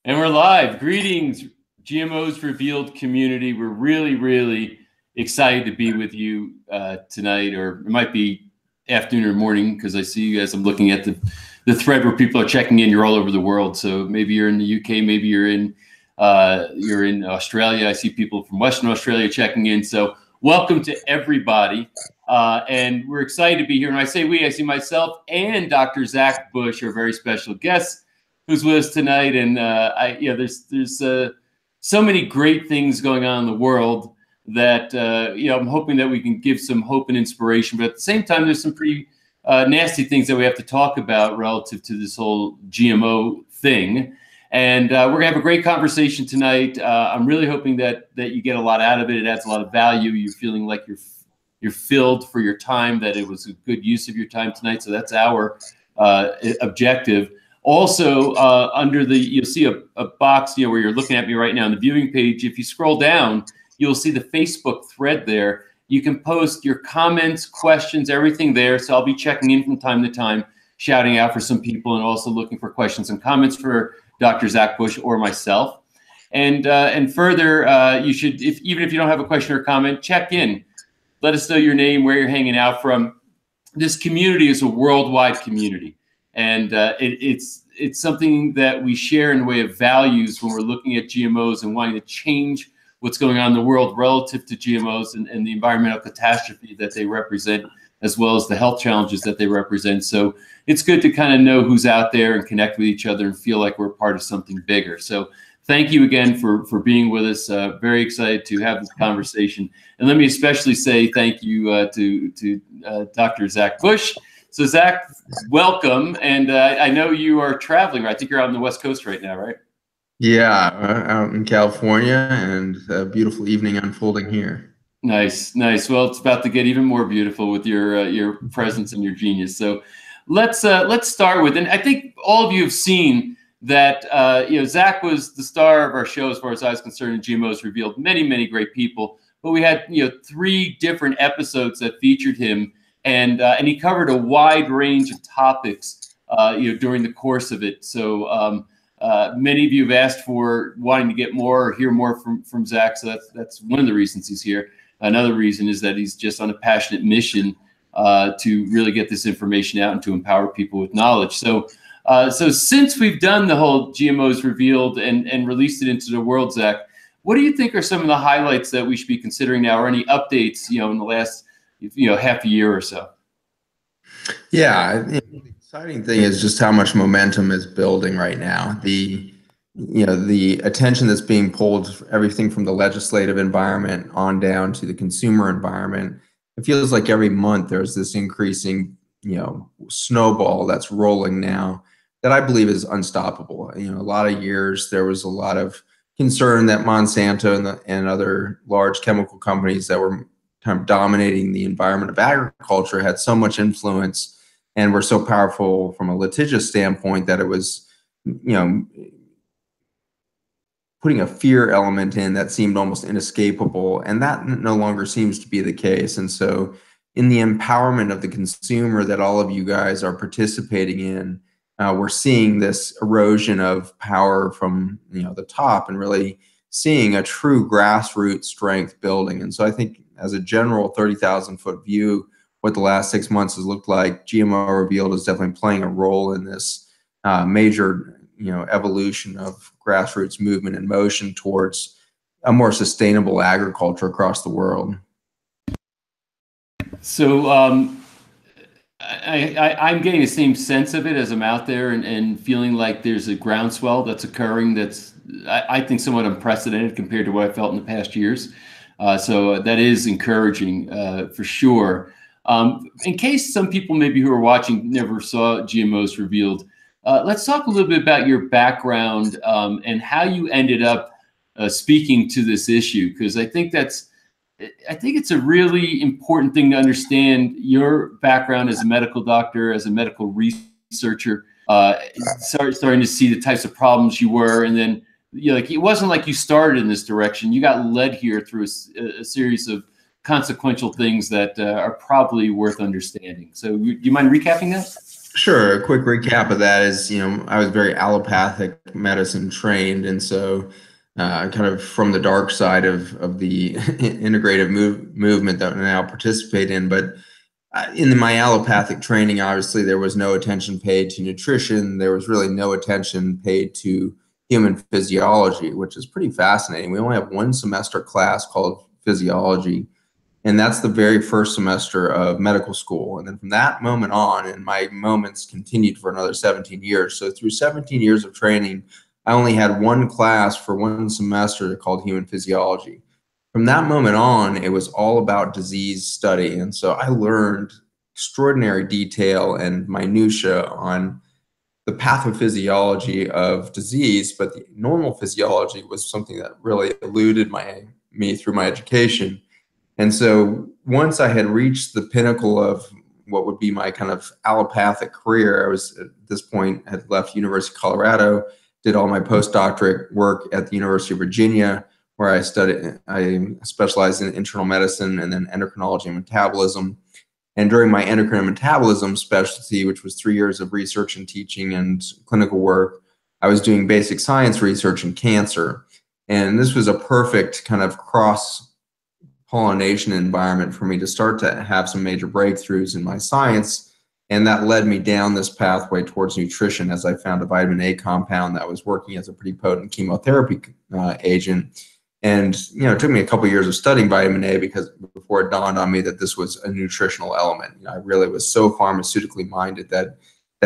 And we're live. Greetings, GMOs Revealed community. We're really excited to be with you tonight, or it might be afternoon or morning because I see you guys. I'm looking at the thread where people are checking in. You're all over the world. So maybe you're in the UK, maybe you're in Australia. I see people from Western Australia checking in. So welcome to everybody. And we're excited to be here. And when I say we, I see myself and Dr. Zach Bush, our very special guest, who's with us tonight. And there's so many great things going on in the world that I'm hoping that we can give some hope and inspiration. But at the same time, there's some pretty nasty things that we have to talk about relative to this whole GMO thing. And we're gonna have a great conversation tonight. I'm really hoping that you get a lot out of it. It adds a lot of value. You're feeling like you're filled for your time, that it was a good use of your time tonight. So that's our objective. Also, you'll see a box, where you're looking at me right now on the viewing page. If you scroll down, you'll see the Facebook thread there. You can post your comments, questions, everything there. So I'll be checking in from time to time, shouting out for some people, and also looking for questions and comments for Dr. Zach Bush or myself. And further, you should, even if you don't have a question or comment, check in. Let us know your name, where you're hanging out from. This community is a worldwide community. And it's something that we share in the way of values when we're looking at GMOs and wanting to change what's going on in the world relative to GMOs and the environmental catastrophe that they represent, as well as the health challenges that they represent. So it's good to kind of know who's out there and connect with each other and feel like we're part of something bigger. So thank you again for being with us. Very excited to have this conversation. And let me especially say thank you to Dr. Zach Bush. So Zach, welcome. And I know you are traveling. I think you're out on the West Coast right now, right? Yeah, out in California, and a beautiful evening unfolding here. Nice. Well, it's about to get even more beautiful with your presence and your genius. So let's start with, and I think all of you have seen that Zach was the star of our show as far as I was concerned, and GMOs Revealed. Many great people, but we had 3 different episodes that featured him. And he covered a wide range of topics, during the course of it. So many of you have asked for wanting to get more or hear more from Zach. So that's one of the reasons he's here. Another reason is that he's just on a passionate mission to really get this information out and to empower people with knowledge. So since we've done the whole GMOs Revealed and released it into the world, Zach, what do you think are some of the highlights that we should be considering now, or any updates, in the last half a year or so? Yeah, the exciting thing is just how much momentum is building right now. The attention that's being pulled, everything from the legislative environment on down to the consumer environment. It feels like every month there's this increasing, snowball that's rolling now that I believe is unstoppable. A lot of years there was a lot of concern that Monsanto and other large chemical companies that were kind of dominating the environment of agriculture had so much influence and were so powerful from a litigious standpoint that it was, putting a fear element in that seemed almost inescapable. And that no longer seems to be the case. And so in the empowerment of the consumer that all of you guys are participating in, we're seeing this erosion of power from the top and really seeing a true grassroots strength building. And so I think as a general 30,000-foot view, what the last 6 months has looked like, GMO Revealed is definitely playing a role in this major evolution of grassroots movement and motion towards a more sustainable agriculture across the world. So I'm getting the same sense of it as I'm out there and feeling like there's a groundswell that's occurring that's, I think, somewhat unprecedented compared to what I felt in the past years. So that is encouraging for sure. In case some people maybe who are watching never saw GMOs Revealed, let's talk a little bit about your background and how you ended up speaking to this issue, because I think it's a really important thing to understand your background as a medical doctor, as a medical researcher, starting to see the types of problems you were, and then it wasn't like you started in this direction. You got led here through a series of consequential things that are probably worth understanding. So do you mind recapping that? Sure. A quick recap of that is, I was very allopathic medicine trained, and so kind of from the dark side of the integrative movement that I now participate in. But in my allopathic training, obviously, there was no attention paid to nutrition. There was really no attention paid to human physiology, which is pretty fascinating. We only have one semester class called physiology, and that's the very first semester of medical school. And then from that moment on, and my moments continued for another 17 years. So through 17 years of training, I only had one class for one semester called human physiology. From that moment on, it was all about disease study. And so I learned extraordinary detail and minutia on the pathophysiology of disease, but the normal physiology was something that really eluded me through my education. And so once I had reached the pinnacle of what would be my kind of allopathic career, I was at this point had left University of Colorado, did all my postdoctorate work at the University of Virginia, where I specialized in internal medicine and then endocrinology and metabolism. And during my endocrine and metabolism specialty, which was 3 years of research and teaching and clinical work, I was doing basic science research in cancer. And this was a perfect kind of cross pollination environment for me to start to have some major breakthroughs in my science. And that led me down this pathway towards nutrition as I found a vitamin A compound that was working as a pretty potent chemotherapy agent. And, it took me a couple of years of studying vitamin A before it dawned on me that this was a nutritional element. I really was so pharmaceutically minded that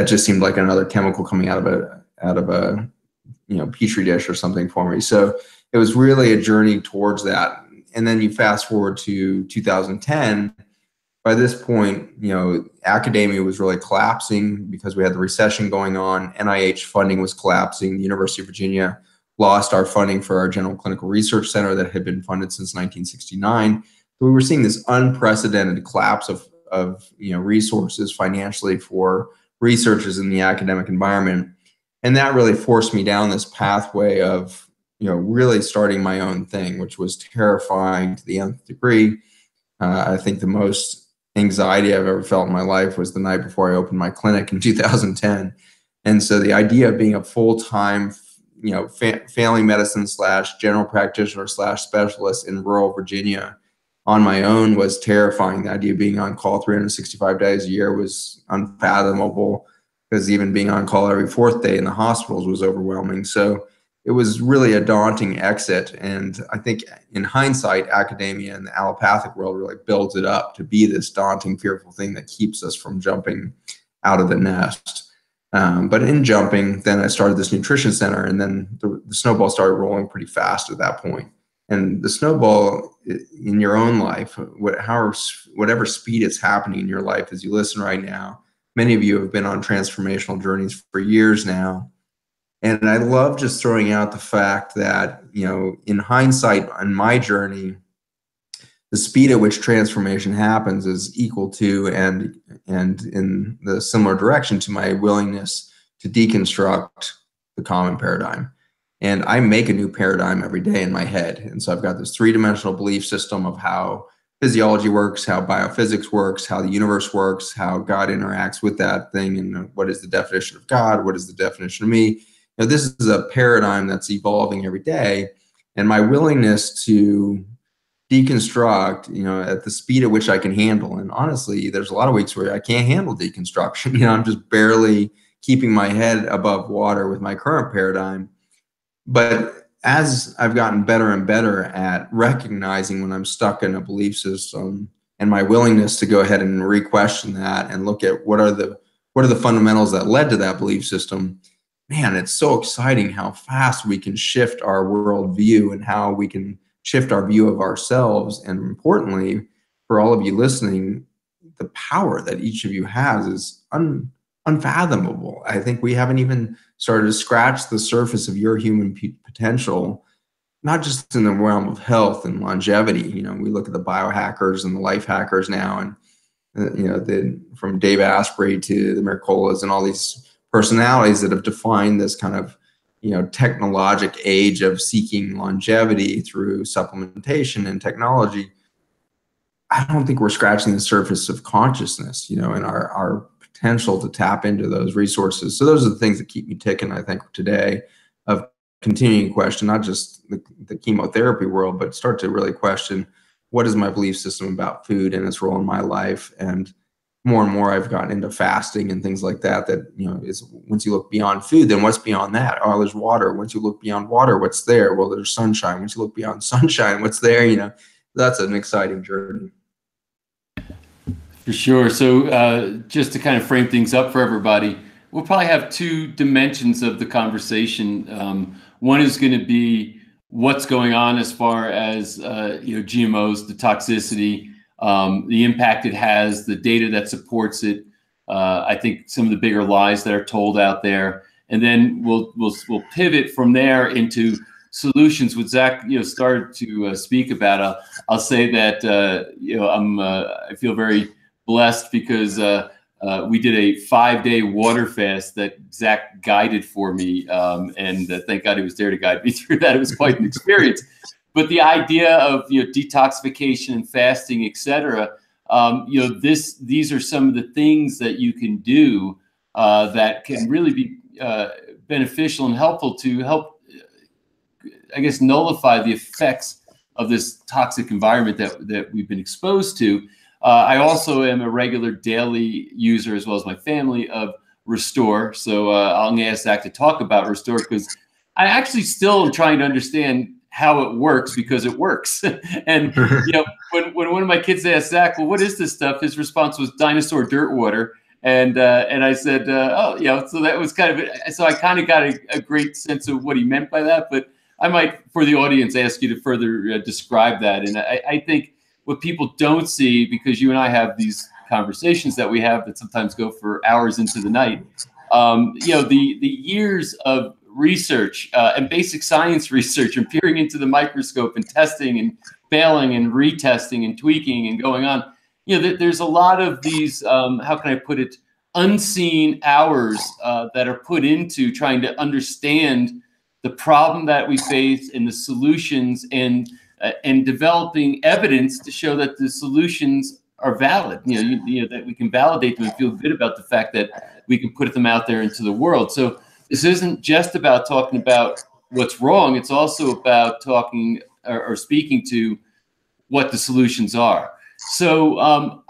just seemed like another chemical coming out of a petri dish or something for me. So it was really a journey towards that. And then you fast forward to 2010. By this point, academia was really collapsing because we had the recession going on. NIH funding was collapsing. The University of Virginia lost our funding for our General Clinical Research Center that had been funded since 1969. So we were seeing this unprecedented collapse of resources financially for researchers in the academic environment. And that really forced me down this pathway of really starting my own thing, which was terrifying to the nth degree. I think the most anxiety I've ever felt in my life was the night before I opened my clinic in 2010. And so the idea of being a full-time, family medicine / general practitioner / specialist in rural Virginia on my own was terrifying. The idea of being on call 365 days a year was unfathomable, because even being on call every fourth day in the hospitals was overwhelming. So it was really a daunting exit. And I think in hindsight, academia and the allopathic world really builds it up to be this daunting, fearful thing that keeps us from jumping out of the nest. But in jumping, then I started this nutrition center, and then the snowball started rolling pretty fast at that point. And the snowball in your own life, whatever speed it's happening in your life as you listen right now, many of you have been on transformational journeys for years now. And I love just throwing out the fact that, in hindsight on my journey, the speed at which transformation happens is equal to and in the similar direction to my willingness to deconstruct the common paradigm. And I make a new paradigm every day in my head. And so I've got this three-dimensional belief system of how physiology works, how biophysics works, how the universe works, how God interacts with that thing, and what is the definition of God, what is the definition of me. This is a paradigm that's evolving every day, and my willingness to deconstruct, at the speed at which I can handle. And honestly, there's a lot of weeks where I can't handle deconstruction. I'm just barely keeping my head above water with my current paradigm. But as I've gotten better and better at recognizing when I'm stuck in a belief system, and my willingness to go ahead and re-question that and look at what are the fundamentals that led to that belief system, man, it's so exciting how fast we can shift our worldview and how we can shift our view of ourselves. And importantly, for all of you listening, the power that each of you has is unfathomable. I think we haven't even started to scratch the surface of your human potential, not just in the realm of health and longevity. We look at the biohackers and the life hackers now, and from Dave Asprey to the Mercolas and all these personalities that have defined this kind of technologic age of seeking longevity through supplementation and technology. I don't think we're scratching the surface of consciousness, and our potential to tap into those resources. So those are the things that keep me ticking, I think, today, of continuing to question not just the chemotherapy world, but start to really question, what is my belief system about food and its role in my life? And more I've gotten into fasting and things like that, is once you look beyond food, then what's beyond that? Oh, there's water. Once you look beyond water, what's there? Well, there's sunshine. Once you look beyond sunshine, what's there? That's an exciting journey. For sure. So just to kind of frame things up for everybody, we'll probably have two dimensions of the conversation. One is going to be what's going on as far as GMOs, the toxicity, the impact it has, the data that supports it. I think some of the bigger lies that are told out there, and then we'll pivot from there into solutions. What Zach started to speak about. I'll say that I feel very blessed because we did a 5-day water fast that Zach guided for me, and thank God he was there to guide me through that. It was quite an experience. But the idea of detoxification and fasting, et cetera, these are some of the things that you can do that can really be beneficial and helpful to help, I guess, nullify the effects of this toxic environment that we've been exposed to. I also am a regular daily user, as well as my family, of Restore. So I'm going to ask Zach to talk about Restore, because I actually still am trying to understand how it works, because it works. And when one of my kids asked Zach, well, what is this stuff? His response was dinosaur dirt water. And I said, so that was kind of it. So I kind of got a great sense of what he meant by that. But I might, for the audience, ask you to further describe that. And I think what people don't see, because you and I have these conversations that we have that sometimes go for hours into the night, the years of research and basic science research and peering into the microscope and testing and failing and retesting and tweaking and going on, there's a lot of these, how can I put it, unseen hours that are put into trying to understand the problem that we face and the solutions, and developing evidence to show that the solutions are valid, that we can validate them and feel good about the fact that we can put them out there into the world. So this isn't just about talking about what's wrong. It's also about talking or speaking to what the solutions are. So I'm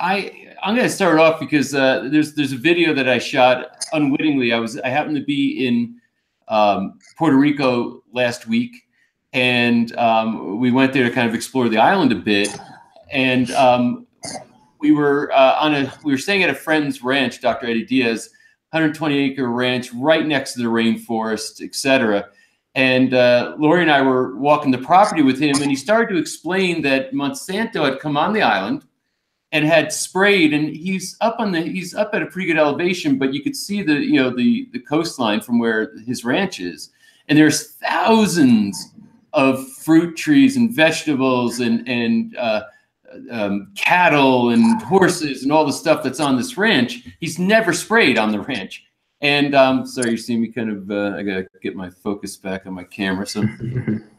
going to start off because there's a video that I shot unwittingly. I happened to be in Puerto Rico last week, and we went there to kind of explore the island a bit. And we were staying at a friend's ranch, Dr. Eddie Diaz, 120-acre ranch right next to the rainforest, et cetera. And Lori and I were walking the property with him, and he started to explain that Monsanto had come on the island and had sprayed, and he's up at a pretty good elevation, but you could see the coastline from where his ranch is. And there's thousands of fruit trees and vegetables and cattle and horses and all the stuff that's on this ranch. He's never sprayed on the ranch. And sorry, you see me kind of, I gotta get my focus back on my camera. So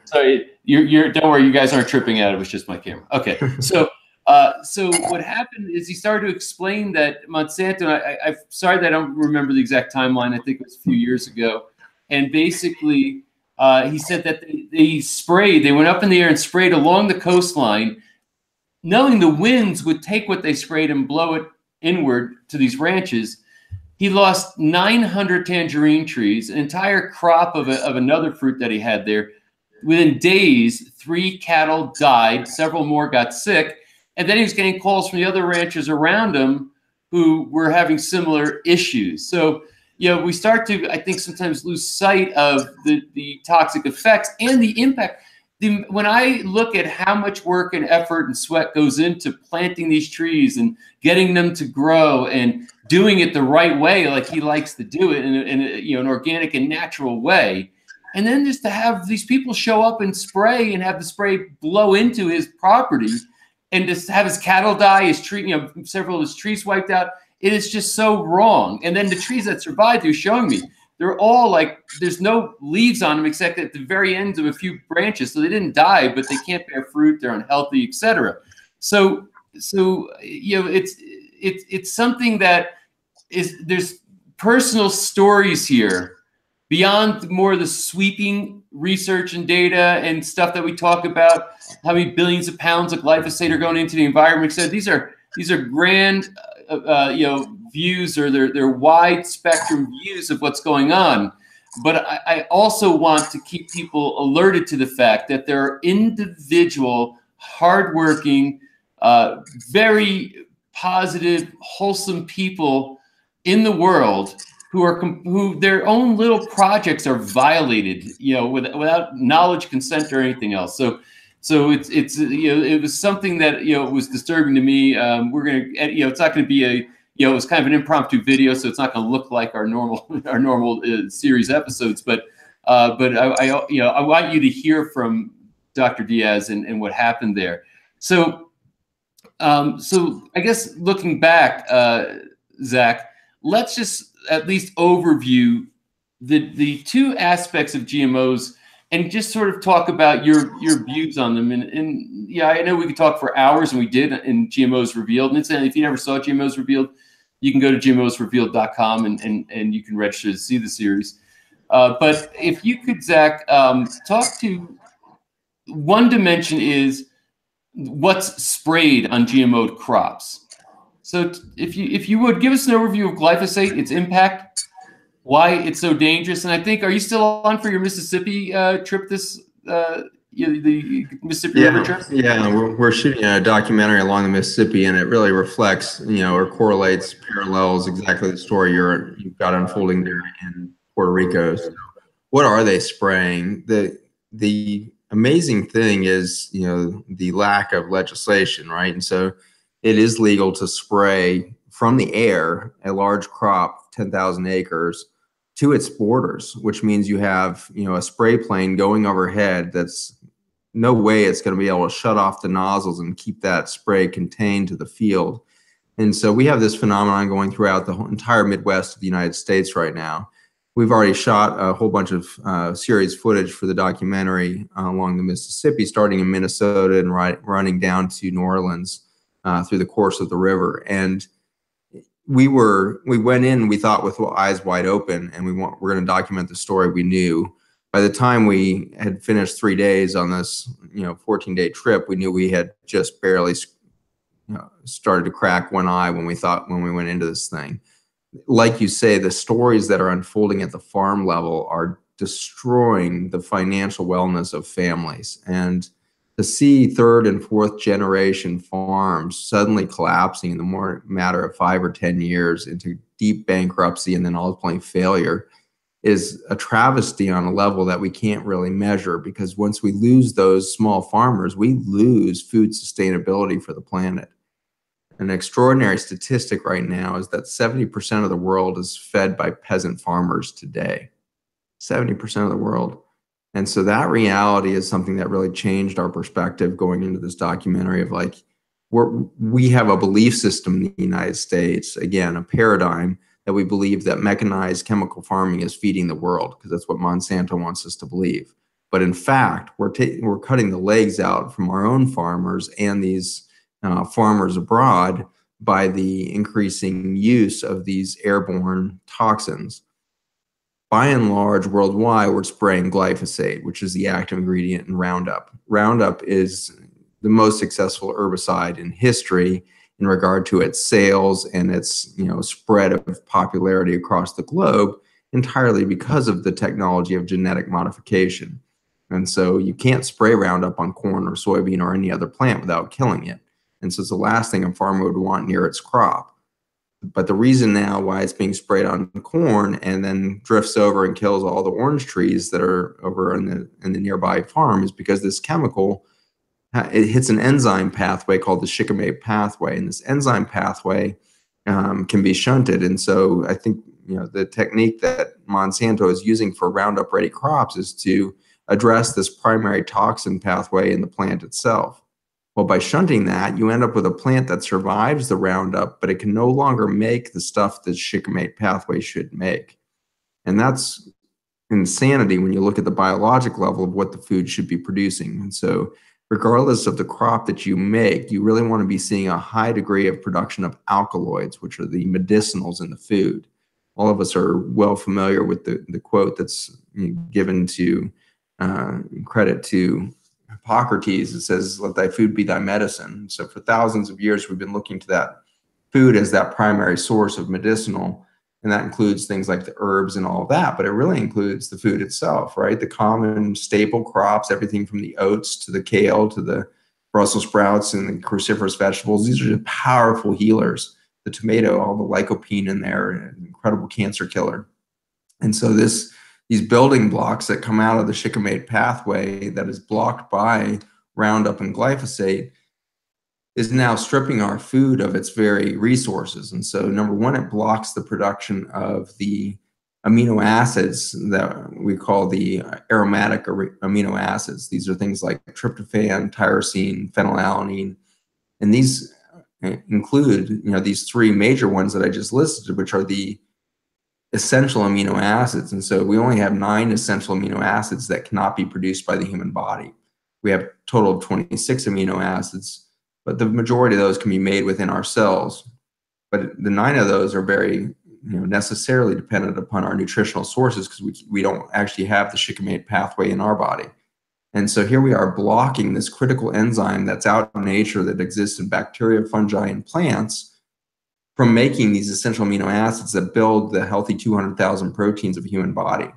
sorry, don't worry, you guys aren't tripping out. It was just my camera. Okay. So what happened is he started to explain that Monsanto, I'm sorry that I don't remember the exact timeline. I think it was a few years ago. And basically he said that they went up in the air and sprayed along the coastline, knowing the winds would take what they sprayed and blow it inward to these ranches. He lost 900 tangerine trees, an entire crop of another fruit that he had there. Within days, 3 cattle died, several more got sick, and then he was getting calls from the other ranchers around him who were having similar issues. So, we start to, I think, sometimes lose sight of the toxic effects and the impact. When I look at how much work and effort and sweat goes into planting these trees and getting them to grow and doing it the right way, like he likes to do it in an organic and natural way, and then just to have these people show up and spray and have the spray blow into his property, and just have his cattle die, his tree, several of his trees wiped out, it is just so wrong. And then the trees that survived, you're showing me, they're all like, there's no leaves on them except at the very ends of a few branches. So they didn't die, but they can't bear fruit. They're unhealthy, etc. So it's something that there's personal stories here beyond more of the sweeping research and data and stuff that we talk about, how many billions of pounds of glyphosate are going into the environment. So these are grand, views, or they're wide spectrum views of what's going on. But I also want to keep people alerted to the fact that there are individual, hardworking, very positive, wholesome people in the world who their own little projects are violated, without knowledge, consent, or anything else. So it was something that was disturbing to me. We're gonna, it's not going to be a, it was kind of an impromptu video, so it's not going to look like our normal series episodes. But I want you to hear from Dr. Diaz and what happened there. So I guess looking back, Zach, let's just at least overview the two aspects of GMOs and just sort of talk about your views on them. And yeah, I know we could talk for hours, and we did in GMOs Revealed. And if you never saw GMOs Revealed, you can go to gmosrevealed.com and you can register to see the series. But if you could, Zach, talk to one dimension is what's sprayed on GMO crops. So if you would give us an overview of glyphosate, its impact, why it's so dangerous, and I think, are you still on for your Mississippi trip the Mississippi River trip? Yeah, we're shooting a documentary along the Mississippi, and it really reflects, or correlates, parallels exactly the story you've got unfolding there in Puerto Rico. So what are they spraying? The amazing thing is, the lack of legislation, right? And so it is legal to spray from the air a large crop, 10,000 acres, to its borders, which means you have, a spray plane going overhead that's no way it's going to be able to shut off the nozzles and keep that spray contained to the field. And so we have this phenomenon going throughout the whole entire Midwest of the United States right now. We've already shot a whole bunch of series footage for the documentary along the Mississippi, starting in Minnesota and running down to New Orleans through the course of the river. And we went in, we thought, with eyes wide open, and we're going to document the story we knew. By the time we had finished 3 days on this 14-day trip, we knew we had just barely started to crack one eye when we went into this thing. Like you say, the stories that are unfolding at the farm level are destroying the financial wellness of families. And to see third and fourth generation farms suddenly collapsing in the matter of 5 or 10 years into deep bankruptcy and then ultimately failure is a travesty on a level that we can't really measure, because once we lose those small farmers, we lose food sustainability for the planet. An extraordinary statistic right now is that 70% of the world is fed by peasant farmers today. 70% of the world. And so that reality is something that really changed our perspective going into this documentary of like, we have a belief system in the United States, again, a paradigm that we believe that mechanized chemical farming is feeding the world, because that's what Monsanto wants us to believe. But in fact, we're cutting the legs out from our own farmers and these farmers abroad by the increasing use of these airborne toxins. By and large, worldwide, we're spraying glyphosate, which is the active ingredient in Roundup. Roundup is the most successful herbicide in history in regard to its sales and its spread of popularity across the globe, entirely because of the technology of genetic modification. And so you can't spray Roundup on corn or soybean or any other plant without killing it. And so it's the last thing a farmer would want near its crop. But the reason now why it's being sprayed on corn and then drifts over and kills all the orange trees that are over in the nearby farm is because this chemical, it hits an enzyme pathway called the shikimate pathway, and this enzyme pathway can be shunted. And so I think the technique that Monsanto is using for Roundup Ready crops is to address this primary toxin pathway in the plant itself. Well, by shunting that, you end up with a plant that survives the Roundup, but it can no longer make the stuff that shikimate pathway should make. And that's insanity when you look at the biologic level of what the food should be producing. And so regardless of the crop that you make, you really want to be seeing a high degree of production of alkaloids, which are the medicinals in the food. All of us are well familiar with the quote that's given to credit to Hippocrates. It says, "Let thy food be thy medicine." So for thousands of years, we've been looking to that food as that primary source of medicinal. And that includes things like the herbs and all of that, but it really includes the food itself, right? The common staple crops, everything from the oats to the kale to the Brussels sprouts and the cruciferous vegetables. These are just powerful healers. The tomato, all the lycopene in there, an incredible cancer killer. And so these building blocks that come out of the shikimate pathway that is blocked by Roundup and glyphosate is now stripping our food of its very resources. And so number one, it blocks the production of the amino acids that we call the aromatic amino acids. These are things like tryptophan, tyrosine, phenylalanine, and these include, these three major ones that I just listed, which are the essential amino acids. And so we only have 9 essential amino acids that cannot be produced by the human body. We have a total of 26 amino acids, but the majority of those can be made within our cells. But the 9 of those are very necessarily dependent upon our nutritional sources, because we don't actually have the shikimate pathway in our body. And so here we are blocking this critical enzyme that's out in nature that exists in bacteria, fungi, and plants from making these essential amino acids that build the healthy 200,000 proteins of the human body.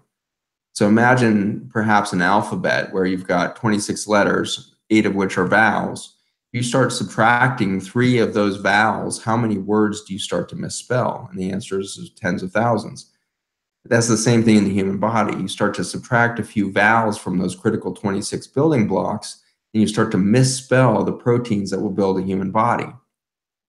So imagine perhaps an alphabet where you've got 26 letters, 8 of which are vowels. You start subtracting 3 of those vowels, how many words do you start to misspell? And the answer is tens of thousands. That's the same thing in the human body. You start to subtract a few vowels from those critical 26 building blocks, and you start to misspell the proteins that will build a human body.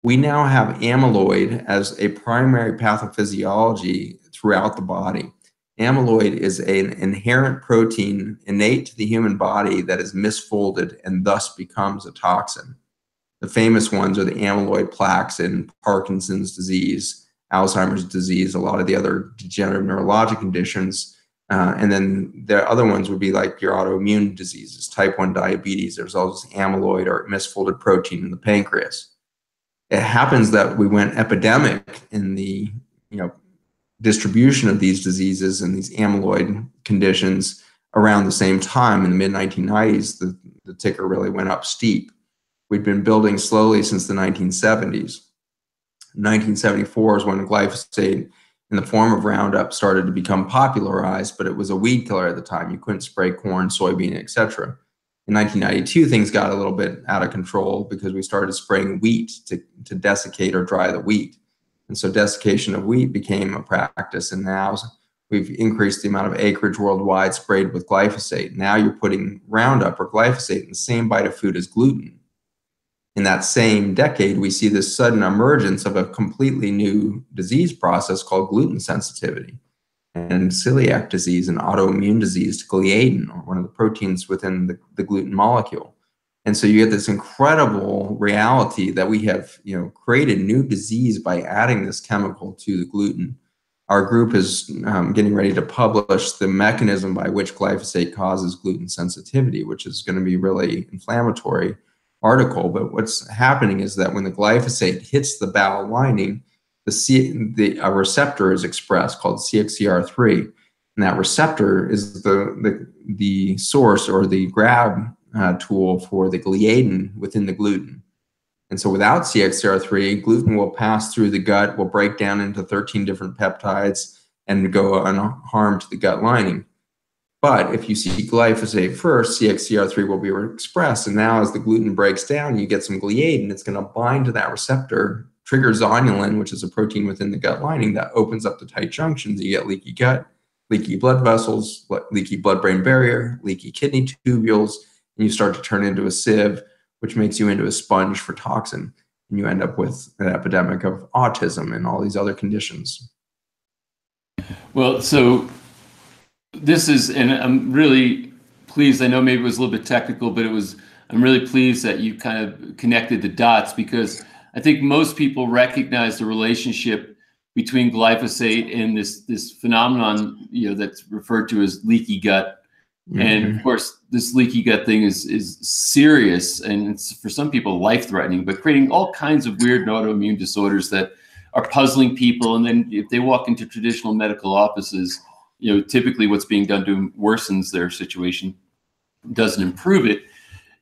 We now have amyloid as a primary pathophysiology throughout the body. Amyloid is an inherent protein innate to the human body that is misfolded and thus becomes a toxin. The famous ones are the amyloid plaques in Parkinson's disease, Alzheimer's disease, a lot of the other degenerative neurologic conditions. And then the other ones would be like your autoimmune diseases, type 1 diabetes. There's all this amyloid or misfolded protein in the pancreas. It happens that we went epidemic in the distribution of these diseases and these amyloid conditions around the same time. In the mid-1990s, the ticker really went up steep. We'd been building slowly since the 1970s. 1974 is when glyphosate in the form of Roundup started to become popularized, but it was a weed killer at the time. You couldn't spray corn, soybean, etc. In 1992, things got a little bit out of control because we started spraying wheat to desiccate or dry the wheat. And so desiccation of wheat became a practice. And now we've increased the amount of acreage worldwide sprayed with glyphosate. Now you're putting Roundup or glyphosate in the same bite of food as gluten. In that same decade, we see this sudden emergence of a completely new disease process called gluten sensitivity, and celiac disease and autoimmune disease to gliadin, or one of the proteins within the gluten molecule. And so you get this incredible reality that we have created new disease by adding this chemical to the gluten. Our group is getting ready to publish the mechanism by which glyphosate causes gluten sensitivity, which is going to be really inflammatory article. But what's happening is that when the glyphosate hits the bowel lining, a receptor is expressed called CXCR3, and that receptor is the source or the grab tool for the gliadin within the gluten. And so without CXCR3, gluten will pass through the gut, will break down into 13 different peptides and go unharmed to the gut lining. But if you see glyphosate first, CXCR3 will be expressed. And now as the gluten breaks down, you get some gliadin. It's going to bind to that receptor, trigger zonulin, which is a protein within the gut lining that opens up the tight junctions. You get leaky gut, leaky blood vessels, leaky blood-brain barrier, leaky kidney tubules, and you start to turn into a sieve, which makes you into a sponge for toxin. And you end up with an epidemic of autism and all these other conditions. Well, so this is, and I'm really pleased. I know maybe it was a little bit technical, but I'm really pleased that you kind of connected the dots, because I think most people recognize the relationship between glyphosate and this phenomenon, that's referred to as leaky gut, And of course, this leaky gut thing is serious, and it's for some people life-threatening, but creating all kinds of weird autoimmune disorders that are puzzling people. And then if they walk into traditional medical offices, typically what's being done to them worsens their situation, doesn't improve it.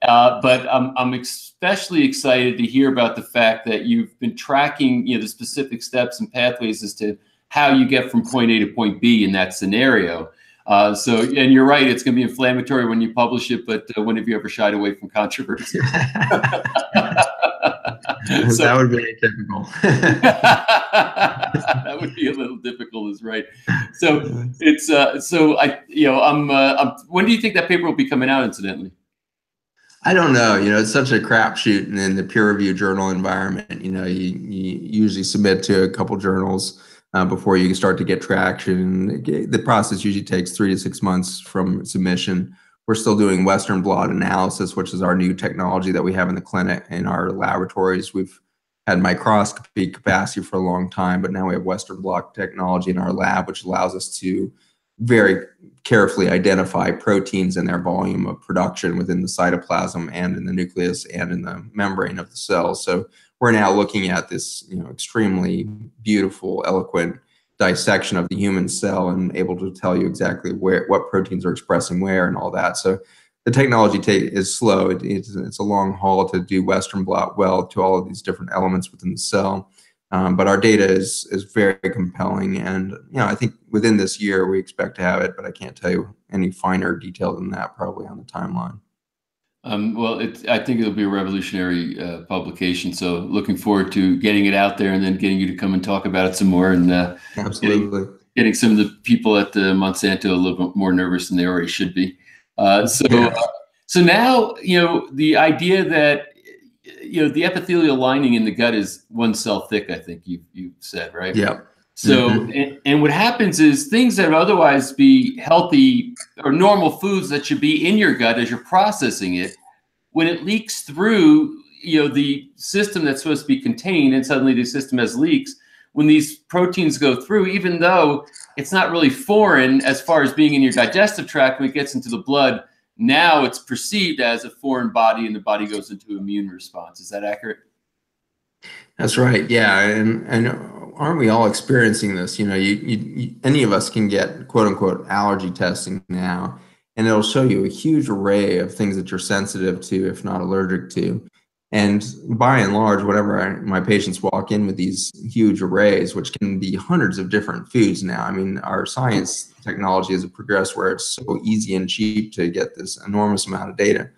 But I'm especially excited to hear about the fact that you've been tracking, the specific steps and pathways as to how you get from point A to point B in that scenario. And you're right, it's going to be inflammatory when you publish it, but when have you ever shied away from controversy? That would be typical. That would be a little difficult, is right. So it's when do you think that paper will be coming out, incidentally? I don't know. It's such a crapshoot in the peer review journal environment. You usually submit to a couple journals before you start to get traction. The process usually takes 3 to 6 months from submission. We're still doing Western blot analysis, which is our new technology that we have in the clinic in our laboratories. We've had microscopy capacity for a long time, but now we have Western blot technology in our lab, which allows us to very carefully identify proteins and their volume of production within the cytoplasm and in the nucleus and in the membrane of the cell. So we're now looking at this, extremely beautiful, eloquent dissection of the human cell and able to tell you exactly what proteins are expressing where and all that. So the technology is slow. It's a long haul to do Western blot well to all of these different elements within the cell. But our data is very compelling, and I think within this year we expect to have it, but I can't tell you any finer detail than that probably on the timeline. Well, I think it'll be a revolutionary publication. So looking forward to getting it out there and then getting you to come and talk about it some more, and absolutely getting some of the people at the Monsanto a little bit more nervous than they already should be. So now the idea that the epithelial lining in the gut is 1 cell thick, I think you said, right? Yeah. So, and what happens is things that would otherwise be healthy or normal foods that should be in your gut as you're processing it, when it leaks through, the system that's supposed to be contained, and suddenly the system has leaks, when these proteins go through, even though it's not really foreign as far as being in your digestive tract, when it gets into the blood, now it's perceived as a foreign body and the body goes into immune response. Is that accurate? That's right. Yeah. And aren't we all experiencing this? Any of us can get quote unquote allergy testing now, and it'll show you a huge array of things that you're sensitive to, if not allergic to. And by and large, whenever my patients walk in with these huge arrays, which can be hundreds of different foods now, I mean, our science technology has progressed where it's so easy and cheap to get this enormous amount of data.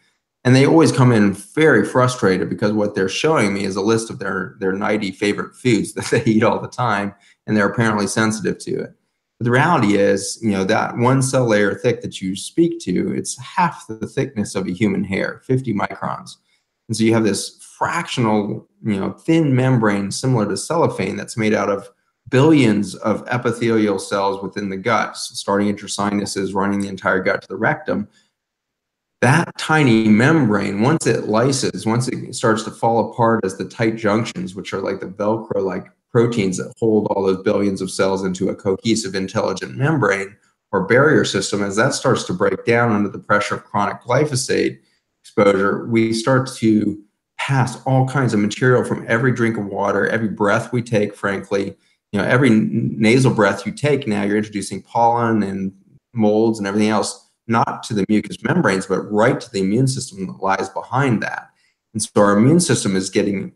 And they always come in very frustrated because what they're showing me is a list of their 90 favorite foods that they eat all the time, and they're apparently sensitive to it. But the reality is, that 1 cell layer thick that you speak to, it's half the thickness of a human hair, 50 microns. And so you have this fractional, thin membrane similar to cellophane that's made out of billions of epithelial cells within the gut, starting at your sinuses, running the entire gut to the rectum. That tiny membrane, once it lyses, once it starts to fall apart as the tight junctions, which are like the Velcro-like proteins that hold all those billions of cells into a cohesive, intelligent membrane or barrier system, as that starts to break down under the pressure of chronic glyphosate exposure, we start to pass all kinds of material from every drink of water, every breath we take, frankly. Every nasal breath you take now, you're introducing pollen and molds and everything else, not to the mucous membranes, but right to the immune system that lies behind that. And so our immune system is getting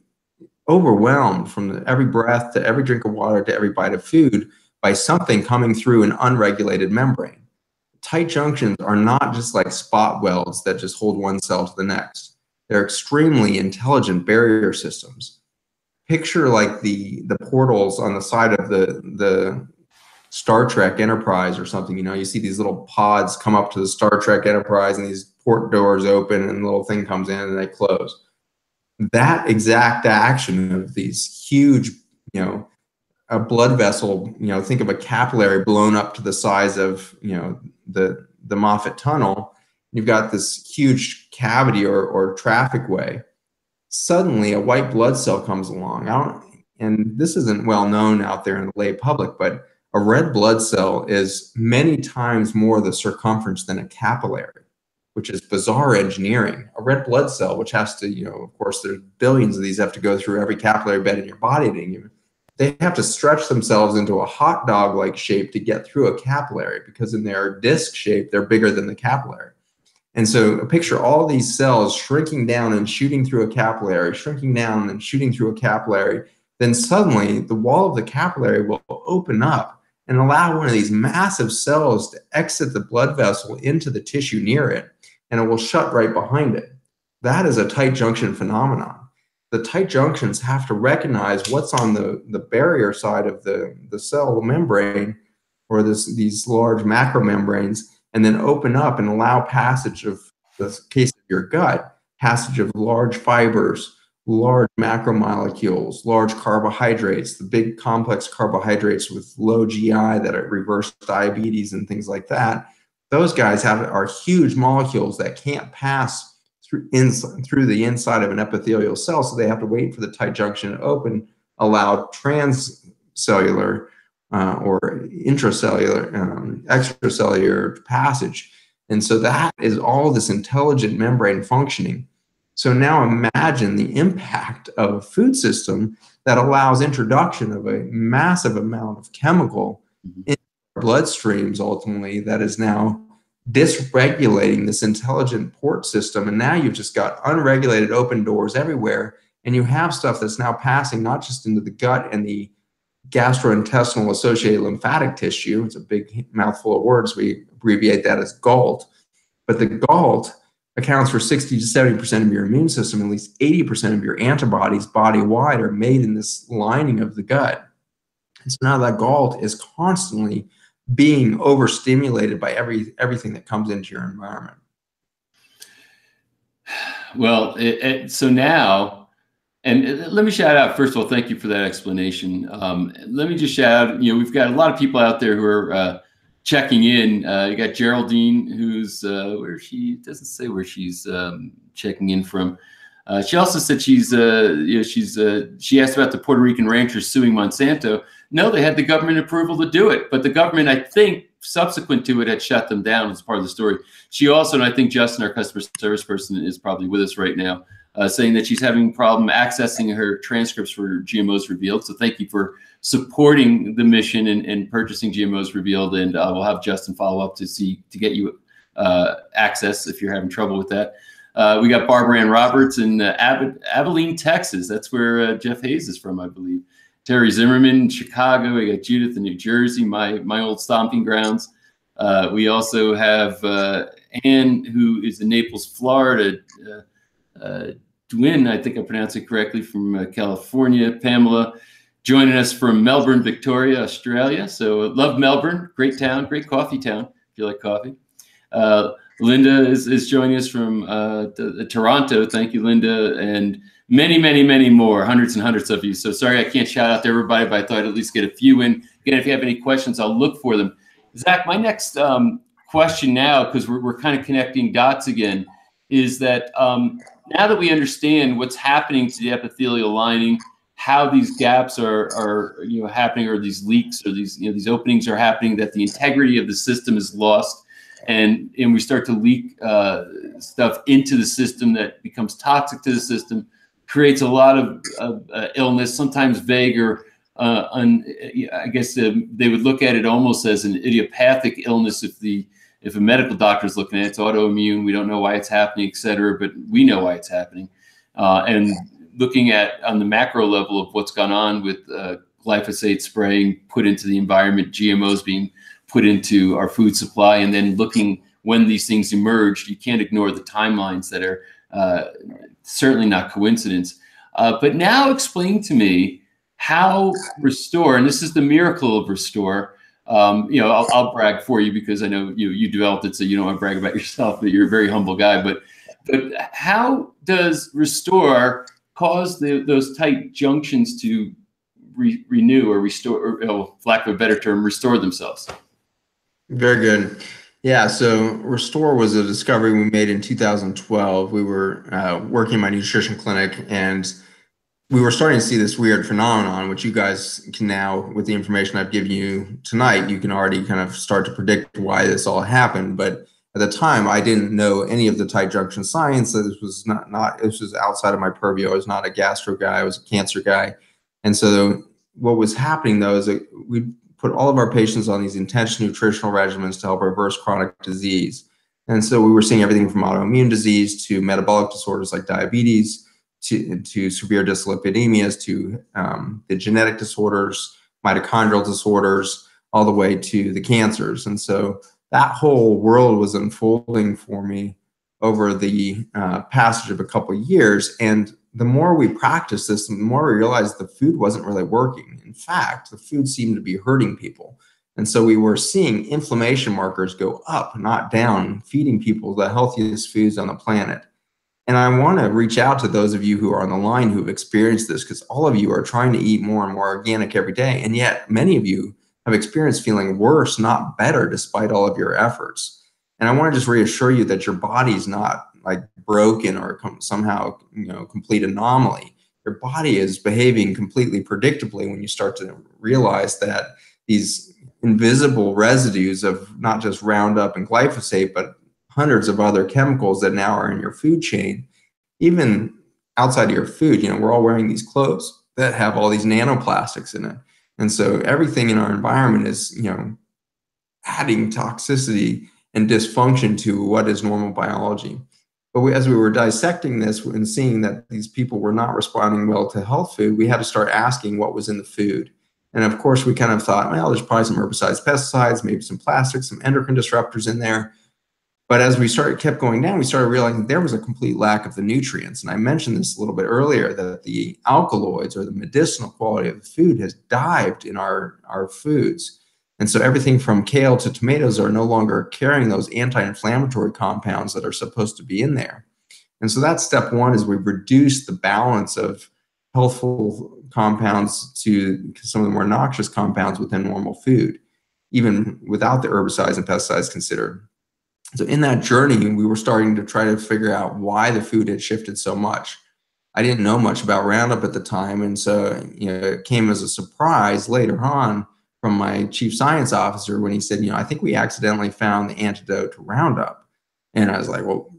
overwhelmed from every breath to every drink of water to every bite of food by something coming through an unregulated membrane. Tight junctions are not just like spot welds that just hold one cell to the next. They're extremely intelligent barrier systems. Picture like the portals on the side of the Star Trek Enterprise or something. You see these little pods come up to the Star Trek Enterprise and these port doors open and the little thing comes in and they close. That exact action of these huge, a blood vessel, think of a capillary blown up to the size of, the Moffat Tunnel. You've got this huge cavity or traffic way. Suddenly a white blood cell comes along. And this isn't well known out there in the lay public, but a red blood cell is many times more the circumference than a capillary, which is bizarre engineering. A red blood cell, which has to, of course, there's billions of these have to go through every capillary bed in your body. They have to stretch themselves into a hot dog-like shape to get through a capillary, because in their disc shape, they're bigger than the capillary. And so picture all these cells shrinking down and shooting through a capillary, shrinking down and shooting through a capillary. Then suddenly the wall of the capillary will open up and allow one of these massive cells to exit the blood vessel into the tissue near it, and it will shut right behind it. That is a tight junction phenomenon. The tight junctions have to recognize what's on the barrier side of the cell membrane, or these large macromembranes, and then open up and allow passage of, the case of your gut, passage of large fibers, large macromolecules, large carbohydrates, the big complex carbohydrates with low GI that reverse diabetes and things like that. Those guys are huge molecules that can't pass through the inside of an epithelial cell, so they have to wait for the tight junction to open, allow transcellular or intracellular, extracellular passage. And so that is all this intelligent membrane functioning. So now imagine the impact of a food system that allows introduction of a massive amount of chemical in our bloodstreams, ultimately, that is now dysregulating this intelligent port system. And now you've just got unregulated open doors everywhere. And you have stuff that's now passing not just into the gut and the gastrointestinal associated lymphatic tissue. It's a big mouthful of words. We abbreviate that as GALT. But the GALT accounts for 60 to 70% of your immune system. At least 80% of your antibodies body-wide are made in this lining of the gut. And so now that GALT is constantly being overstimulated by everything that comes into your environment. Well, so now, and let me shout out, first of all, thank you for that explanation. Let me just shout out, we've got a lot of people out there who are checking in. You got Geraldine, who's, where she doesn't say where she's checking in from. She also said she asked about the Puerto Rican ranchers suing Monsanto. No, they had the government approval to do it, but the government, I think, subsequent to it, had shut them down as part of the story. She also, and I think Justin, our customer service person, is probably with us right now, saying that she's having a problem accessing her transcripts for GMOs Revealed. So thank you for supporting the mission and purchasing GMOs Revealed, and we'll have Justin follow up to get you access if you're having trouble with that. We got Barbara Ann Roberts in Abilene, Texas. That's where Jeff Hayes is from, I believe. Terry Zimmerman, Chicago. We got Judith in New Jersey, my old stomping grounds. We also have Ann, who is in Naples, Florida. Dwin, I think I pronounced it correctly, from California. Pamela joining us from Melbourne, Victoria, Australia. So love Melbourne, great town, great coffee town, if you like coffee. Linda is joining us from Toronto. Thank you, Linda. And many, many, many more, hundreds and hundreds of you. So sorry I can't shout out to everybody, but I thought I'd at least get a few in. Again, if you have any questions, I'll look for them. Zach, my next question now, because we're kind of connecting dots again, is that now that we understand what's happening to the epithelial lining, how these gaps are happening, or these leaks, or these openings are happening, that the integrity of the system is lost, and we start to leak stuff into the system that becomes toxic to the system, creates a lot of illness, sometimes vague, or I guess they would look at it almost as an idiopathic illness if a medical doctor is looking at it. It's autoimmune. We don't know why it's happening, et cetera, but we know why it's happening. And looking at on the macro level of what's gone on with glyphosate spraying put into the environment, GMOs being put into our food supply, and then looking when these things emerged, you can't ignore the timelines that are certainly not coincidence. But now explain to me how Restore, and this is the miracle of Restore. I'll brag for you because I know you developed it, so you don't want to brag about yourself, but you're a very humble guy. But how does Restore cause those tight junctions to renew or restore, or for lack of a better term, restore themselves? Very good. Yeah, so Restore was a discovery we made in 2012. We were working in my nutrition clinic, and we were starting to see this weird phenomenon, which you guys can now, with the information I've given you tonight, you can already kind of start to predict why this all happened. But at the time, I didn't know any of the tight junction science. This was this was outside of my purview. I was not a gastro guy. I was a cancer guy. And so what was happening, though, is that we put all of our patients on these intense nutritional regimens to help reverse chronic disease. And so we were seeing everything from autoimmune disease to metabolic disorders like diabetes, to severe dyslipidemias, to the genetic disorders, mitochondrial disorders, all the way to the cancers. And so that whole world was unfolding for me over the passage of a couple of years. And the more we practiced this, the more we realized the food wasn't really working. In fact, the food seemed to be hurting people. And so we were seeing inflammation markers go up, not down, feeding people the healthiest foods on the planet. And I want to reach out to those of you who are on the line who've experienced this, because all of you are trying to eat more and more organic every day. And yet many of you have experienced feeling worse, not better, despite all of your efforts. And I want to just reassure you that your body's not like broken or somehow, complete anomaly. Your body is behaving completely predictably when you start to realize that these invisible residues of not just Roundup and glyphosate, but hundreds of other chemicals that now are in your food chain, even outside of your food. We're all wearing these clothes that have all these nanoplastics in it. And so everything in our environment is, adding toxicity and dysfunction to what is normal biology. But as we were dissecting this and seeing that these people were not responding well to health food, we had to start asking what was in the food. And of course, we kind of thought, well, there's probably some herbicides, pesticides, maybe some plastics, some endocrine disruptors in there. But as we kept going down, we started realizing there was a complete lack of the nutrients. And I mentioned this a little bit earlier, that the alkaloids, or the medicinal quality of the food, has dived in our foods. And so everything from kale to tomatoes are no longer carrying those anti-inflammatory compounds that are supposed to be in there. And so that's step one, is we've reduced the balance of healthful compounds to some of the more noxious compounds within normal food, even without the herbicides and pesticides considered. So in that journey, we were starting to try to figure out why the food had shifted so much. I didn't know much about Roundup at the time. And so, it came as a surprise later on from my chief science officer when he said, I think we accidentally found the antidote to Roundup. And I was like, well,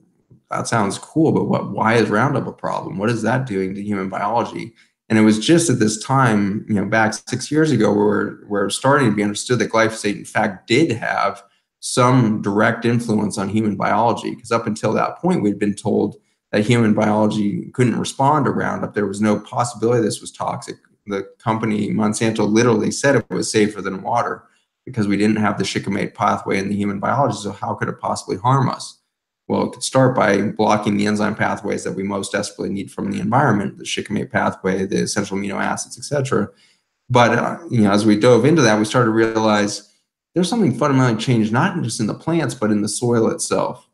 that sounds cool, but why is Roundup a problem? What is that doing to human biology? And it was just at this time, back 6 years ago, where we're starting to be understood that glyphosate, in fact, did have some direct influence on human biology. Because up until that point, we'd been told that human biology couldn't respond to Roundup. There was no possibility this was toxic. The company Monsanto literally said it was safer than water because we didn't have the shikimate pathway in the human biology. So how could it possibly harm us? Well, it could start by blocking the enzyme pathways that we most desperately need from the environment, the shikimate pathway, the essential amino acids, etc. But as we dove into that, we started to realize there's something fundamentally changed, not just in the plants, but in the soil itself.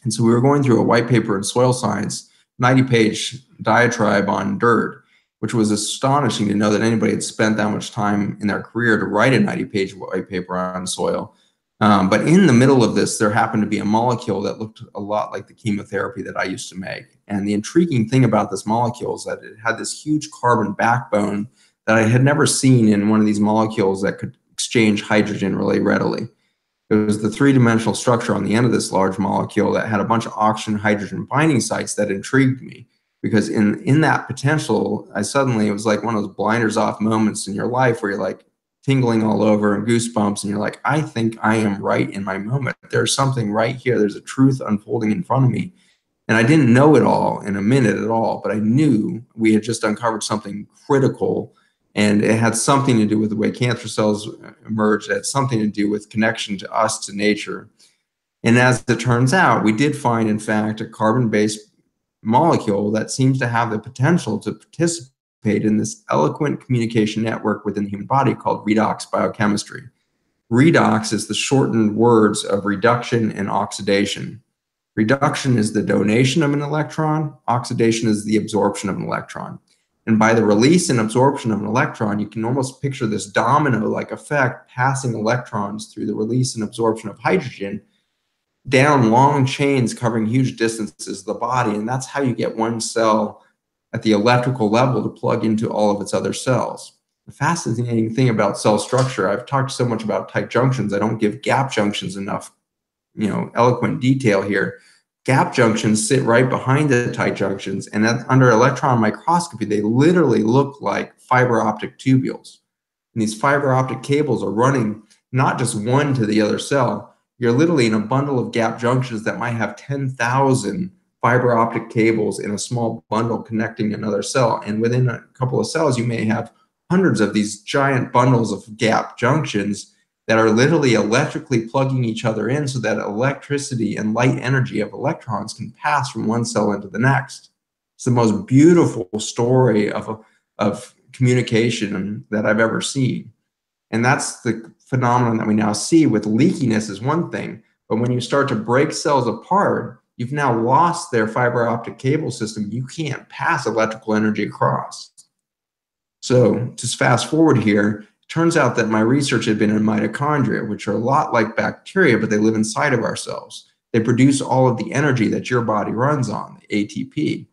And so we were going through a white paper in soil science, 90-page diatribe on dirt, which was astonishing to know that anybody had spent that much time in their career to write a 90-page white paper on soil. But in the middle of this, there happened to be a molecule that looked a lot like the chemotherapy that I used to make. And the intriguing thing about this molecule is that it had this huge carbon backbone that I had never seen in one of these molecules that could exchange hydrogen really readily. It was the three-dimensional structure on the end of this large molecule that had a bunch of oxygen-hydrogen binding sites that intrigued me. Because in that potential, it was like one of those blinders off moments in your life where you're like tingling all over and goosebumps, and you're like, I think I am right in my moment. There's something right here. There's a truth unfolding in front of me. And I didn't know it all in a minute at all, but I knew we had just uncovered something critical, and it had something to do with the way cancer cells emerge. It had something to do with connection to us, to nature. And as it turns out, we did find, in fact, a carbon-based molecule that seems to have the potential to participate in this eloquent communication network within the human body called redox biochemistry. Redox is the shortened words of reduction and oxidation. Reduction is the donation of an electron. Oxidation is the absorption of an electron. And by the release and absorption of an electron, you can almost picture this domino-like effect passing electrons through the release and absorption of hydrogen down long chains covering huge distances of the body. And that's how you get one cell at the electrical level to plug into all of its other cells. The fascinating thing about cell structure, I've talked so much about tight junctions, I don't give gap junctions enough, eloquent detail here. Gap junctions sit right behind the tight junctions, and under electron microscopy, they literally look like fiber optic tubules. And these fiber optic cables are running not just one to the other cell. You're literally in a bundle of gap junctions that might have 10,000 fiber optic cables in a small bundle connecting another cell. And within a couple of cells, you may have hundreds of these giant bundles of gap junctions that are literally electrically plugging each other in so that electricity and light energy of electrons can pass from one cell into the next. It's the most beautiful story of communication that I've ever seen. And that's the phenomenon that we now see with leakiness is one thing, but when you start to break cells apart, you've now lost their fiber optic cable system. You can't pass electrical energy across. So just fast forward here, it turns out that my research had been in mitochondria, which are a lot like bacteria, but they live inside of our cells. They produce all of the energy that your body runs on, the ATP.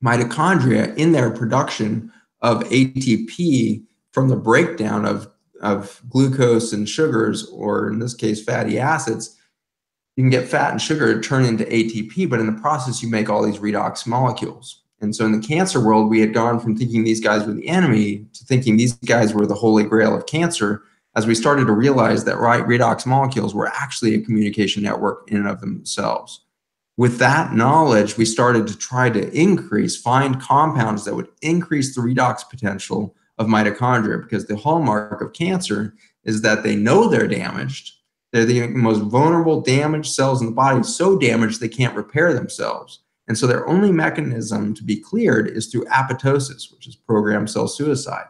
Mitochondria, in their production of ATP from the breakdown of glucose and sugars, or in this case, fatty acids, you can get fat and sugar to turn into ATP, but in the process, you make all these redox molecules. And so in the cancer world, we had gone from thinking these guys were the enemy to thinking these guys were the holy grail of cancer, as we started to realize that redox molecules were actually a communication network in and of themselves. With that knowledge, we started to try to find compounds that would increase the redox potential of mitochondria, because the hallmark of cancer is that they know they're damaged. They're the most vulnerable, damaged cells in the body, so damaged they can't repair themselves. And so their only mechanism to be cleared is through apoptosis, which is programmed cell suicide.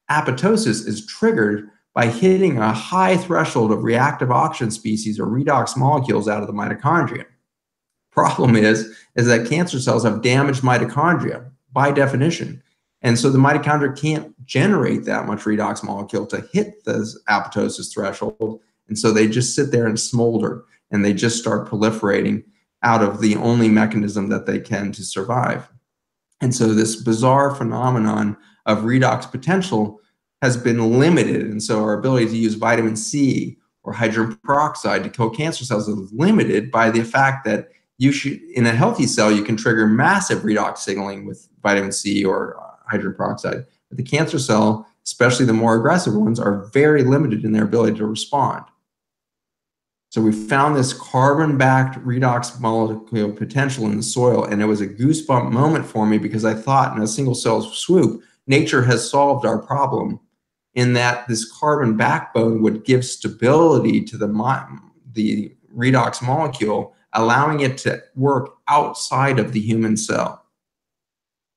Apoptosis is triggered by hitting a high threshold of reactive oxygen species or redox molecules out of the mitochondria. Problem is that cancer cells have damaged mitochondria by definition. And so the mitochondria can't generate that much redox molecule to hit the apoptosis threshold. And so they just sit there and smolder, and they just start proliferating out of the only mechanism that they can to survive. And so this bizarre phenomenon of redox potential has been limited. And so our ability to use vitamin C or hydrogen peroxide to kill cancer cells is limited by the fact that in a healthy cell, you can trigger massive redox signaling with vitamin C or hydrogen peroxide. But the cancer cell, especially the more aggressive ones, are very limited in their ability to respond. So we found this carbon-backed redox molecule potential in the soil, and it was a goosebump moment for me, because I thought in a single cell swoop, nature has solved our problem, in that this carbon backbone would give stability to the redox molecule, allowing it to work outside of the human cell.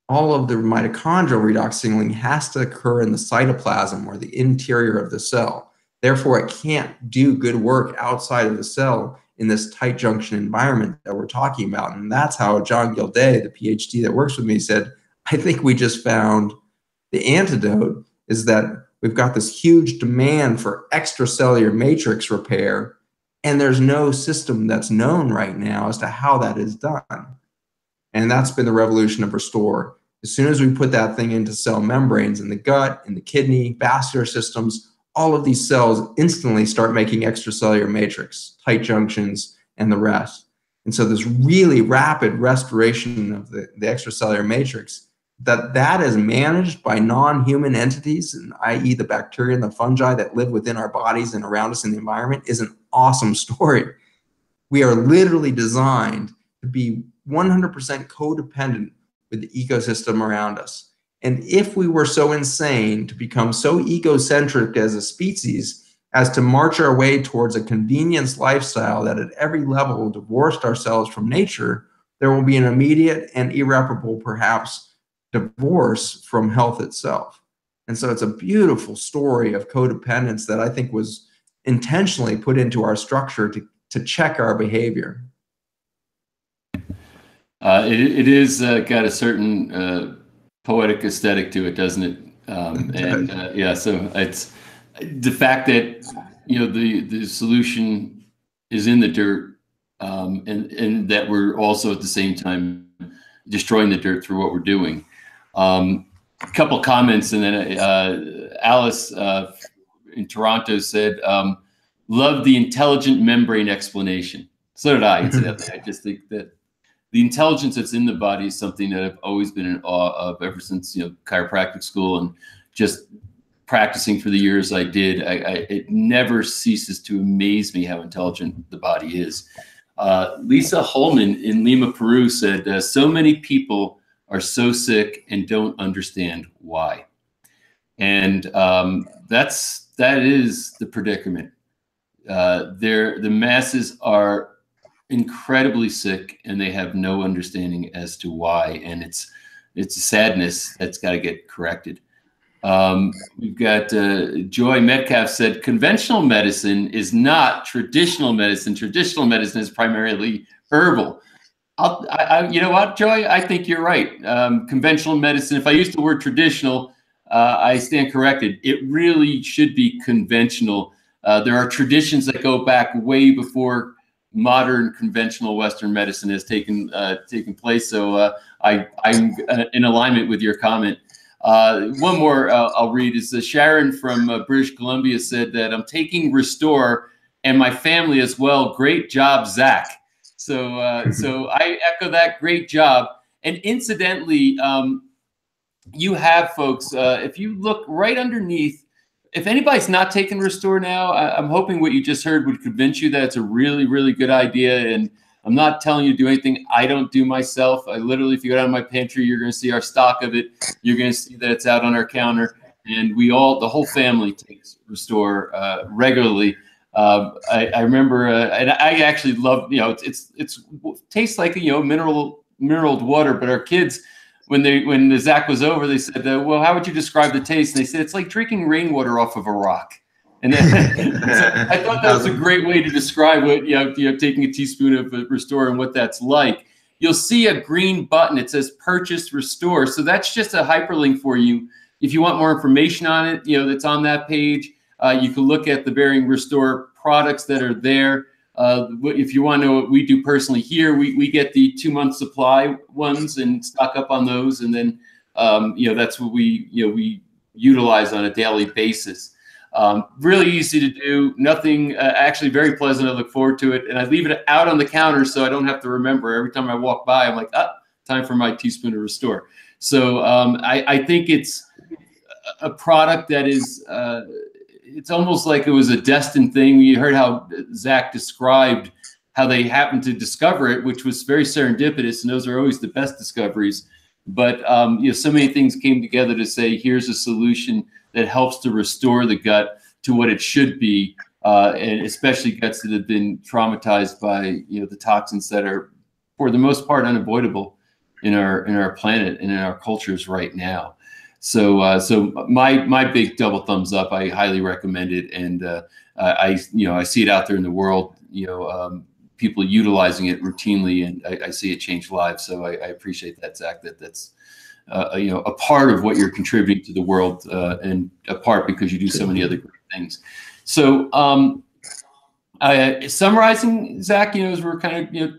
All of the mitochondrial redox signaling has to occur in the cytoplasm, or the interior of the cell. Therefore, it can't do good work outside of the cell in this tight junction environment that we're talking about. And that's how John Gilday, the PhD that works with me, said, I think we just found the antidote, is that we've got this huge demand for extracellular matrix repair, and there's no system that's known right now as to how that is done. And that's been the revolution of Restore. As soon as we put that thing into cell membranes in the gut, in the kidney, vascular systems, all of these cells instantly start making extracellular matrix, tight junctions, and the rest. And so this really rapid restoration of the extracellular matrix, that is managed by non-human entities, i.e. the bacteria and the fungi that live within our bodies and around us in the environment, is an awesome story. We are literally designed to be 100% codependent with the ecosystem around us. And if we were so insane to become so egocentric as a species as to march our way towards a convenience lifestyle that at every level divorced ourselves from nature, there will be an immediate and irreparable, perhaps, divorce from health itself. And so it's a beautiful story of codependence that I think was intentionally put into our structure to check our behavior. It is got a certain poetic aesthetic to it, doesn't it? So it's the fact that the solution is in the dirt, and that we're also at the same time destroying the dirt through what we're doing. A couple comments, and then Alice in Toronto said, "Love the intelligent membrane explanation." So did I, incidentally. I just think that the intelligence that's in the body is something that I've always been in awe of ever since, chiropractic school and just practicing for the years I did. It never ceases to amaze me how intelligent the body is. Lisa Holman in Lima, Peru said, "So many people are so sick and don't understand why." And that is the predicament. The masses are incredibly sick and they have no understanding as to why, and it's a sadness that's got to get corrected. We've got Joy Metcalf said, "Conventional medicine is not traditional medicine. Traditional medicine is primarily herbal." You know what, Joy? I think you're right. Conventional medicine, if I use the word traditional, I stand corrected. It really should be conventional. There are traditions that go back way before modern conventional Western medicine has taken place. So I'm in alignment with your comment. One more I'll read is Sharon from British Columbia said that, "I'm taking Restore and my family as well. Great job, Zach." So so I echo that. Great job. And incidentally, you have folks, if you look right underneath, if anybody's not taking Restore now, I'm hoping what you just heard would convince you that it's a really, really good idea. And I'm not telling you to do anything I don't do myself. I literally, if you go down to my pantry, you're going to see our stock of it. You're going to see that it's out on our counter. And the whole family takes Restore regularly. I remember, and I actually love, it tastes like, mineral water, but our kids, when the Zach was over, they said, "Well, how would you describe the taste?" And they said, "It's like drinking rainwater off of a rock." And then, so I thought that was a great way to describe what, taking a teaspoon of Restore and what that's like. You'll see a green button. It says "Purchase Restore." So that's just a hyperlink for you. If you want more information on it, that's on that page. You can look at the varying Restore products that are there. If you want to know what we do personally here, we get the 2-month supply ones and stock up on those, and then that's what we utilize on a daily basis. Really easy to do, nothing, actually very pleasant. I look forward to it, and I leave it out on the counter so I don't have to remember. Every time I walk by, I'm like, time for my teaspoon of Restore. So I think it's a product that is it's almost like it was a destined thing. You heard how Zach described how they happened to discover it, which was very serendipitous, and those are always the best discoveries. But so many things came together to say, here's a solution that helps to restore the gut to what it should be, and especially guts that have been traumatized by the toxins that are, for the most part, unavoidable in our planet and in our cultures right now. So my big double thumbs up. I highly recommend it, and I see it out there in the world. People utilizing it routinely, and I see it change lives. So I appreciate that, Zach. That's a part of what you're contributing to the world, and a part because you do so many other great things. So summarizing, Zach, as we're kind of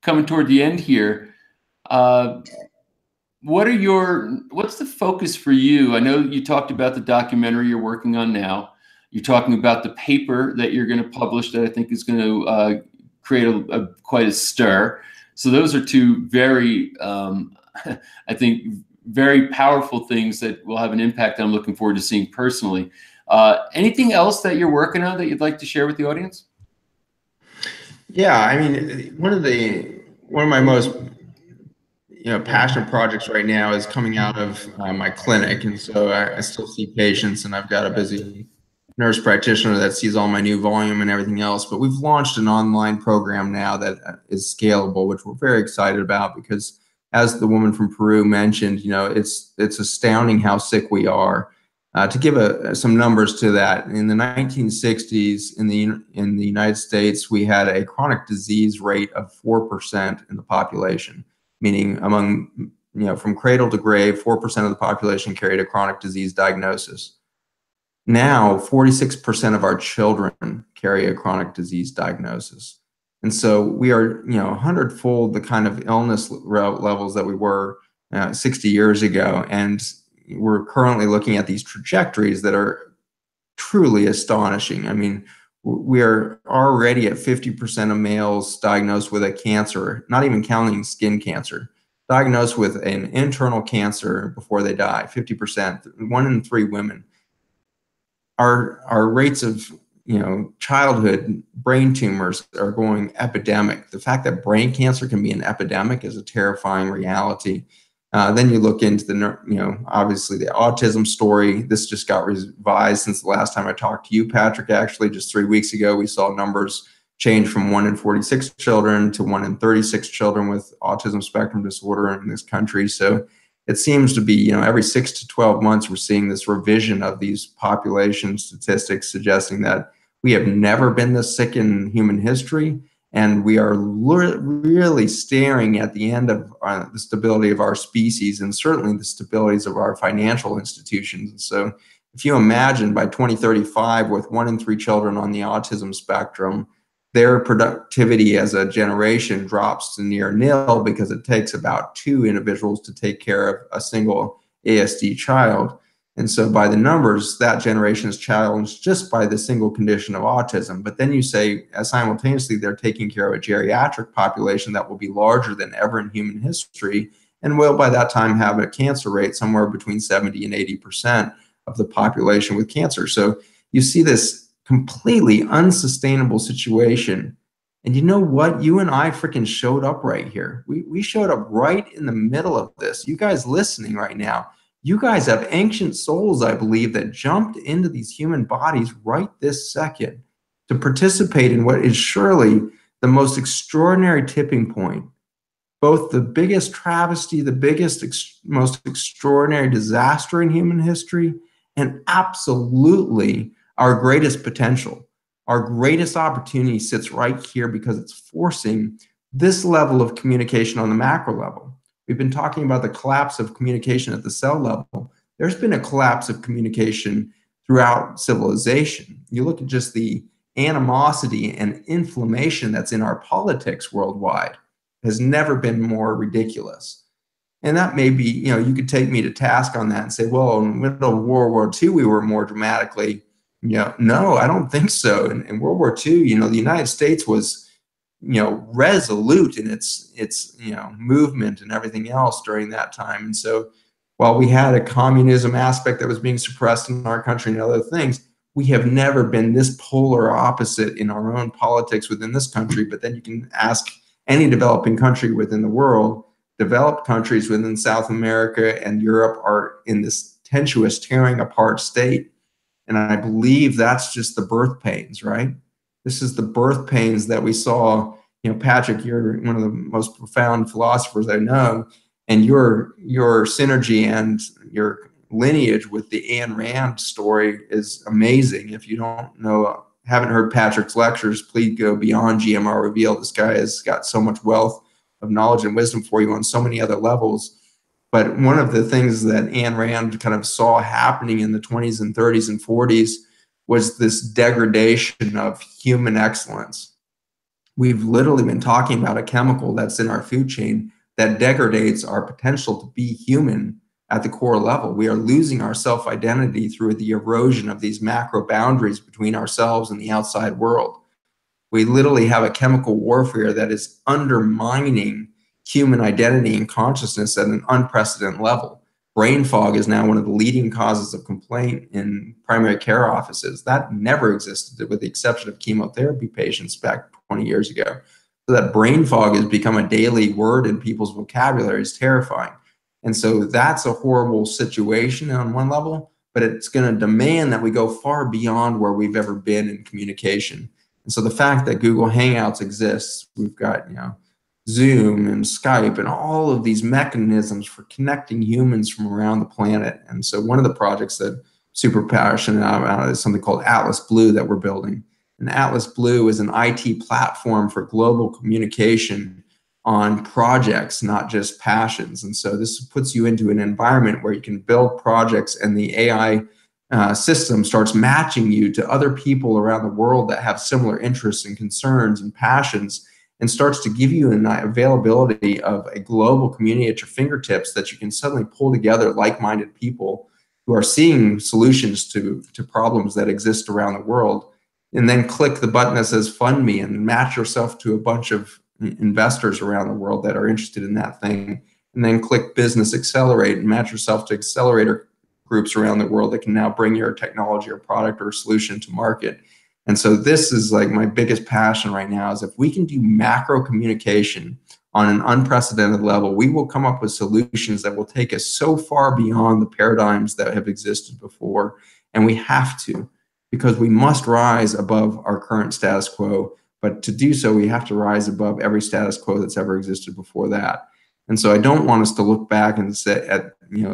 coming toward the end here. What's the focus for you? I know you talked about the documentary you're working on now. You're talking about the paper that you're going to publish that I think is going to create quite a stir. So those are two very, I think, very powerful things that will have an impact I'm looking forward to seeing personally. Anything else that you're working on that you'd like to share with the audience? Yeah, I mean, one of my most passionate projects right now is coming out of my clinic, and so I still see patients, and I've got a busy nurse practitioner that sees all my new volume and everything else. But we've launched an online program now that is scalable, which we're very excited about, because as the woman from Peru mentioned, it's astounding how sick we are. To give some numbers to that, in the 1960s in the United States, we had a chronic disease rate of 4% in the population, meaning among, from cradle to grave, 4% of the population carried a chronic disease diagnosis. Now, 46% of our children carry a chronic disease diagnosis. And so we are, 100-fold the kind of illness levels that we were 60 years ago. And we're currently looking at these trajectories that are truly astonishing. I mean, we are already at 50% of males diagnosed with a cancer, not even counting skin cancer, diagnosed with an internal cancer before they die, 50%, 1 in 3 women. Our rates of childhood brain tumors are going epidemic. The fact that brain cancer can be an epidemic is a terrifying reality. Then you look into the, obviously the autism story. This just got revised since the last time I talked to you, Patrick. Actually, just 3 weeks ago, we saw numbers change from 1 in 46 children to 1 in 36 children with autism spectrum disorder in this country. So it seems to be, every 6 to 12 months, we're seeing this revision of these population statistics suggesting that we have never been this sick in human history. And we are really staring at the end of the stability of our species and certainly the stabilities of our financial institutions. And so if you imagine by 2035, with 1 in 3 children on the autism spectrum, their productivity as a generation drops to near nil because it takes about 2 individuals to take care of a single ASD child. And so by the numbers, that generation is challenged just by the single condition of autism. But then you say, simultaneously, they're taking care of a geriatric population that will be larger than ever in human history and will by that time have a cancer rate somewhere between 70 and 80% of the population with cancer. So you see this completely unsustainable situation. And you know what? You and I freaking showed up right here. We showed up right in the middle of this. You guys listening right now, you guys have ancient souls, I believe, that jumped into these human bodies right this second to participate in what is surely the most extraordinary tipping point, both the biggest travesty, the biggest, most extraordinary disaster in human history, and absolutely our greatest potential. Our greatest opportunity sits right here because it's forcing this level of communication on the macro level. We've been talking about the collapse of communication at the cell level. There's been a collapse of communication throughout civilization. You look at just the animosity and inflammation that's in our politics worldwide has never been more ridiculous. And that may be, you could take me to task on that and say, well, in the middle of World War II, we were more dramatically, no, I don't think so. In World War II, the United States was, resolute in its movement and everything else during that time. And so while we had a communism aspect that was being suppressed in our country and other things, we have never been this polar opposite in our own politics within this country. But then you can ask any developing country within the world. Developed countries within South America and Europe are in this tenuous, tearing apart state. And I believe that's just the birth pains, right? This is the birth pains that we saw. Patrick, you're one of the most profound philosophers I know, and your synergy and your lineage with the Ayn Rand story is amazing. If you haven't heard Patrick's lectures, please go beyond GMO Revealed. This guy has got so much wealth of knowledge and wisdom for you on so many other levels. But one of the things that Ayn Rand kind of saw happening in the 20s and 30s and 40s was this degradation of human excellence. We've literally been talking about a chemical that's in our food chain that degrades our potential to be human at the core level. We are losing our self-identity through the erosion of these macro boundaries between ourselves and the outside world. We literally have a chemical warfare that is undermining human identity and consciousness at an unprecedented level. Brain fog is now one of the leading causes of complaint in primary care offices. That never existed with the exception of chemotherapy patients back 20 years ago. So that brain fog has become a daily word in people's vocabulary. Is terrifying. And so that's a horrible situation on one level, but it's going to demand that we go far beyond where we've ever been in communication. And so the fact that Google Hangouts exists, we've got, Zoom and Skype and all of these mechanisms for connecting humans from around the planet. And so one of the projects that I'm super passionate about is something called Atlas Blue that we're building. And Atlas Blue is an IT platform for global communication on projects, not just passions. And so this puts you into an environment where you can build projects and the AI system starts matching you to other people around the world that have similar interests and concerns and passions. and starts to give you an availability of a global community at your fingertips that you can suddenly pull together like-minded people who are seeing solutions to problems that exist around the world, and then click the button that says fund me and match yourself to a bunch of investors around the world that are interested in that thing, and then click business accelerate and match yourself to accelerator groups around the world that can now bring your technology or product or solution to market. And so this is like my biggest passion right now, is if we can do macro communication on an unprecedented level, we will come up with solutions that will take us so far beyond the paradigms that have existed before. And we have to, because we must rise above our current status quo. But to do so, we have to rise above every status quo that's ever existed before that. And so I don't want us to look back and say at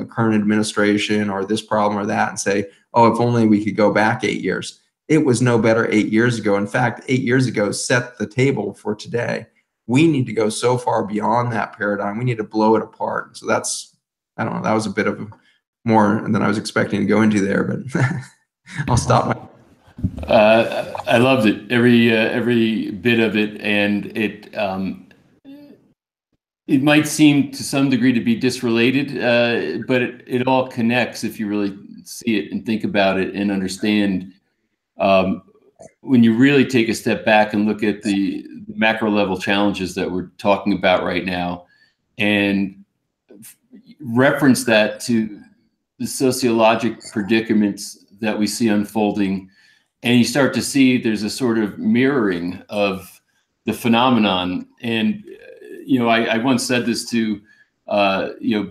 current administration or this problem or that and say, oh, if only we could go back 8 years. It was no better 8 years ago. In fact, 8 years ago set the table for today. We need to go so far beyond that paradigm. We need to blow it apart. So that's, I don't know, that was a bit of more than I was expecting to go into there, but I'll stop. I loved it, every bit of it, and it might seem to some degree to be disrelated, but it all connects if you really see it and think about it and understand. When you really take a step back and look at the macro level challenges that we're talking about right now, and reference that to the sociologic predicaments that we see unfolding, and you start to see there's a sort of mirroring of the phenomenon. And I once said this to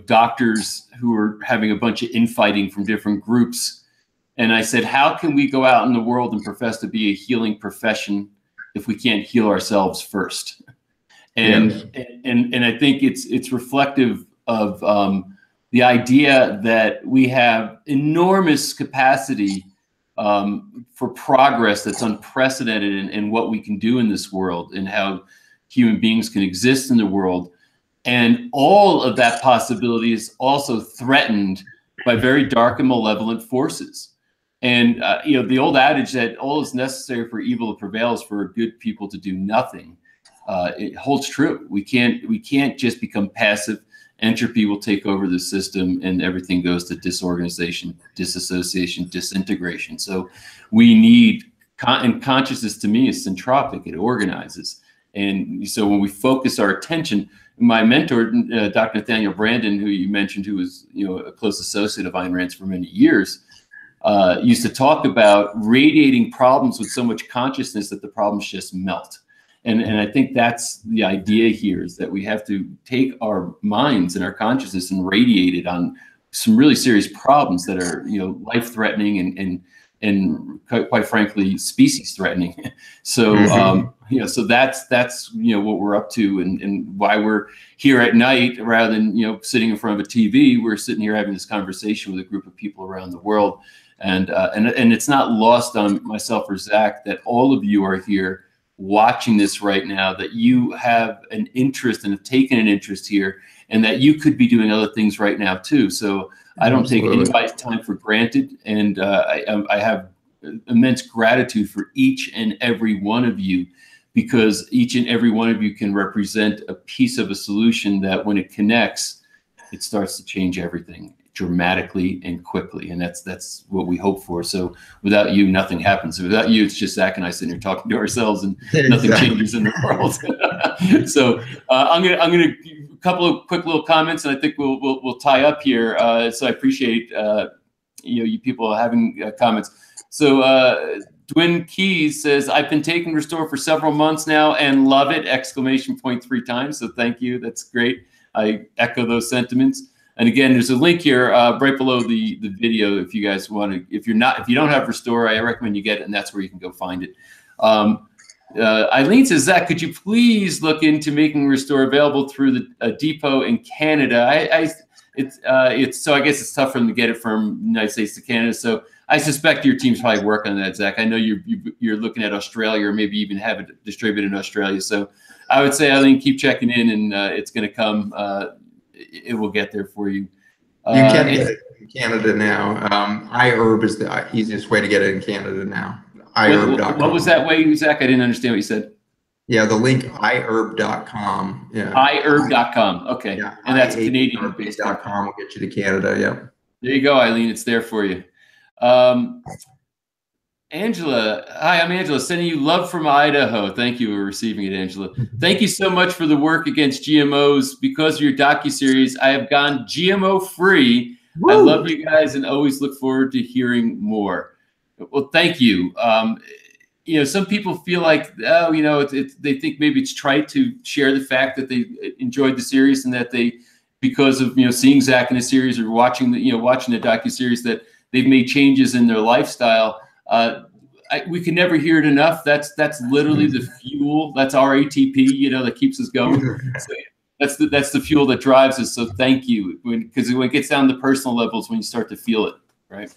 doctors who were having a bunch of infighting from different groups. And I said, how can we go out in the world and profess to be a healing profession if we can't heal ourselves first? And and I think it's reflective of the idea that we have enormous capacity for progress that's unprecedented in what we can do in this world and how human beings can exist in the world. And all of that possibility is also threatened by very dark and malevolent forces. And the old adage that all is necessary for evil to prevail is for good people to do nothing. It holds true. We can't just become passive. Entropy will take over the system, and everything goes to disorganization, disassociation, disintegration. So we need, and consciousness to me is centropic. It organizes. And so when we focus our attention, my mentor, Dr. Nathaniel Branden, who you mentioned, who was a close associate of Ayn Rand's for many years, used to talk about radiating problems with so much consciousness that the problems just melt. And I think that's the idea here, is that we have to take our minds and our consciousness and radiate it on some really serious problems that are life-threatening and quite frankly species-threatening. So so that's what we're up to, and why we're here at night rather than sitting in front of a TV. We're sitting here having this conversation with a group of people around the world, and it's not lost on myself or Zach that all of you are here watching this right now, that you have an interest and have taken an interest here, and that you could be doing other things right now too. So I don't take anybody's time for granted, and I have immense gratitude for each and every one of you, because each and every one of you can represent a piece of a solution that, when it connects, it starts to change everything dramatically and quickly. And that's what we hope for. So without you, nothing happens. Without you, it's just Zach and I sitting here talking to ourselves, and nothing changes in the world. So I'm gonna a couple of quick little comments, and I think we'll tie up here. So I appreciate you people having comments. So Dwin Keys says, I've been taking Restore for several months now and love it! Exclamation point 3 times. So thank you. That's great. I echo those sentiments. And again, there's a link here right below the video if you guys want to. If you don't have Restore, I recommend you get it, and that's where you can go find it. Eileen says, Zach, could you please look into making Restore available through the depot in Canada? So I guess it's tough for them to get it from the United States to Canada. So I suspect your team's probably working on that, Zach. I know you're looking at Australia, or maybe even have it distributed in Australia. So I would say, Eileen, keep checking in, and it's going to come. It will get there for you. You can get it in Canada now. iHerb is the easiest way to get it in Canada now. iHerb.com. What was that way, Zach? I didn't understand what you said. Yeah, the link iherb.com. Yeah. iherb.com. Okay. Yeah, And that's a Canadian-based company. iherb.com will get you to Canada. Yeah. There you go, Eileen. It's there for you. Angela, hi, I'm Angela, sending you love from Idaho. Thank you for receiving it, Angela. Thank you so much for the work against GMOs. Because of your docuseries, I have gone GMO free. Woo! I love you guys and always look forward to hearing more. Well, thank you. You know, some people feel like, oh, you know, they think maybe it's trite to share the fact that they enjoyed the series and that they, because of, you know, seeing Zach in a series or watching the, you know, watching the docuseries, that they've made changes in their lifestyle. We can never hear it enough. That's literally the fuel. That's our ATP, you know, that keeps us going. So that's the fuel that drives us. So thank you, because when it gets down to personal levels, when you start to feel it, right?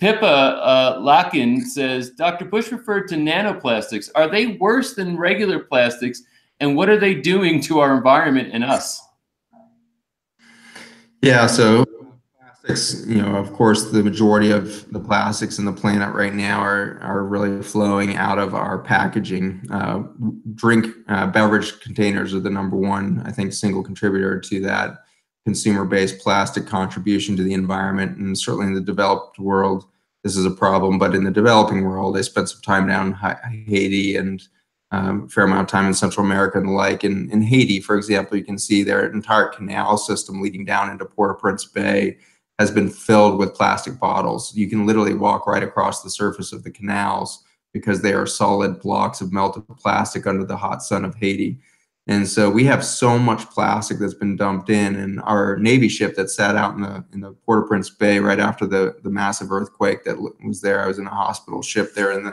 Pippa Lakin says, Dr. Bush referred to nanoplastics. Are they worse than regular plastics? And what are they doing to our environment and us? Yeah, so plastics, you know, of course, the majority of the plastics in the planet right now are really flowing out of our packaging. Beverage containers are the #1, I think, single contributor to that consumer-based plastic contribution to the environment. And certainly in the developed world, this is a problem. But in the developing world, I spent some time down in Haiti and a fair amount of time in Central America and the like. In Haiti, for example, you can see their entire canal system leading down into Port-au-Prince Bay has been filled with plastic bottles. You can literally walk right across the surface of the canals because they are solid blocks of melted plastic under the hot sun of Haiti. And so we have so much plastic that's been dumped in, and our Navy ship that sat out in the Port-au-Prince Bay right after the massive earthquake that was there. I was in a hospital ship there in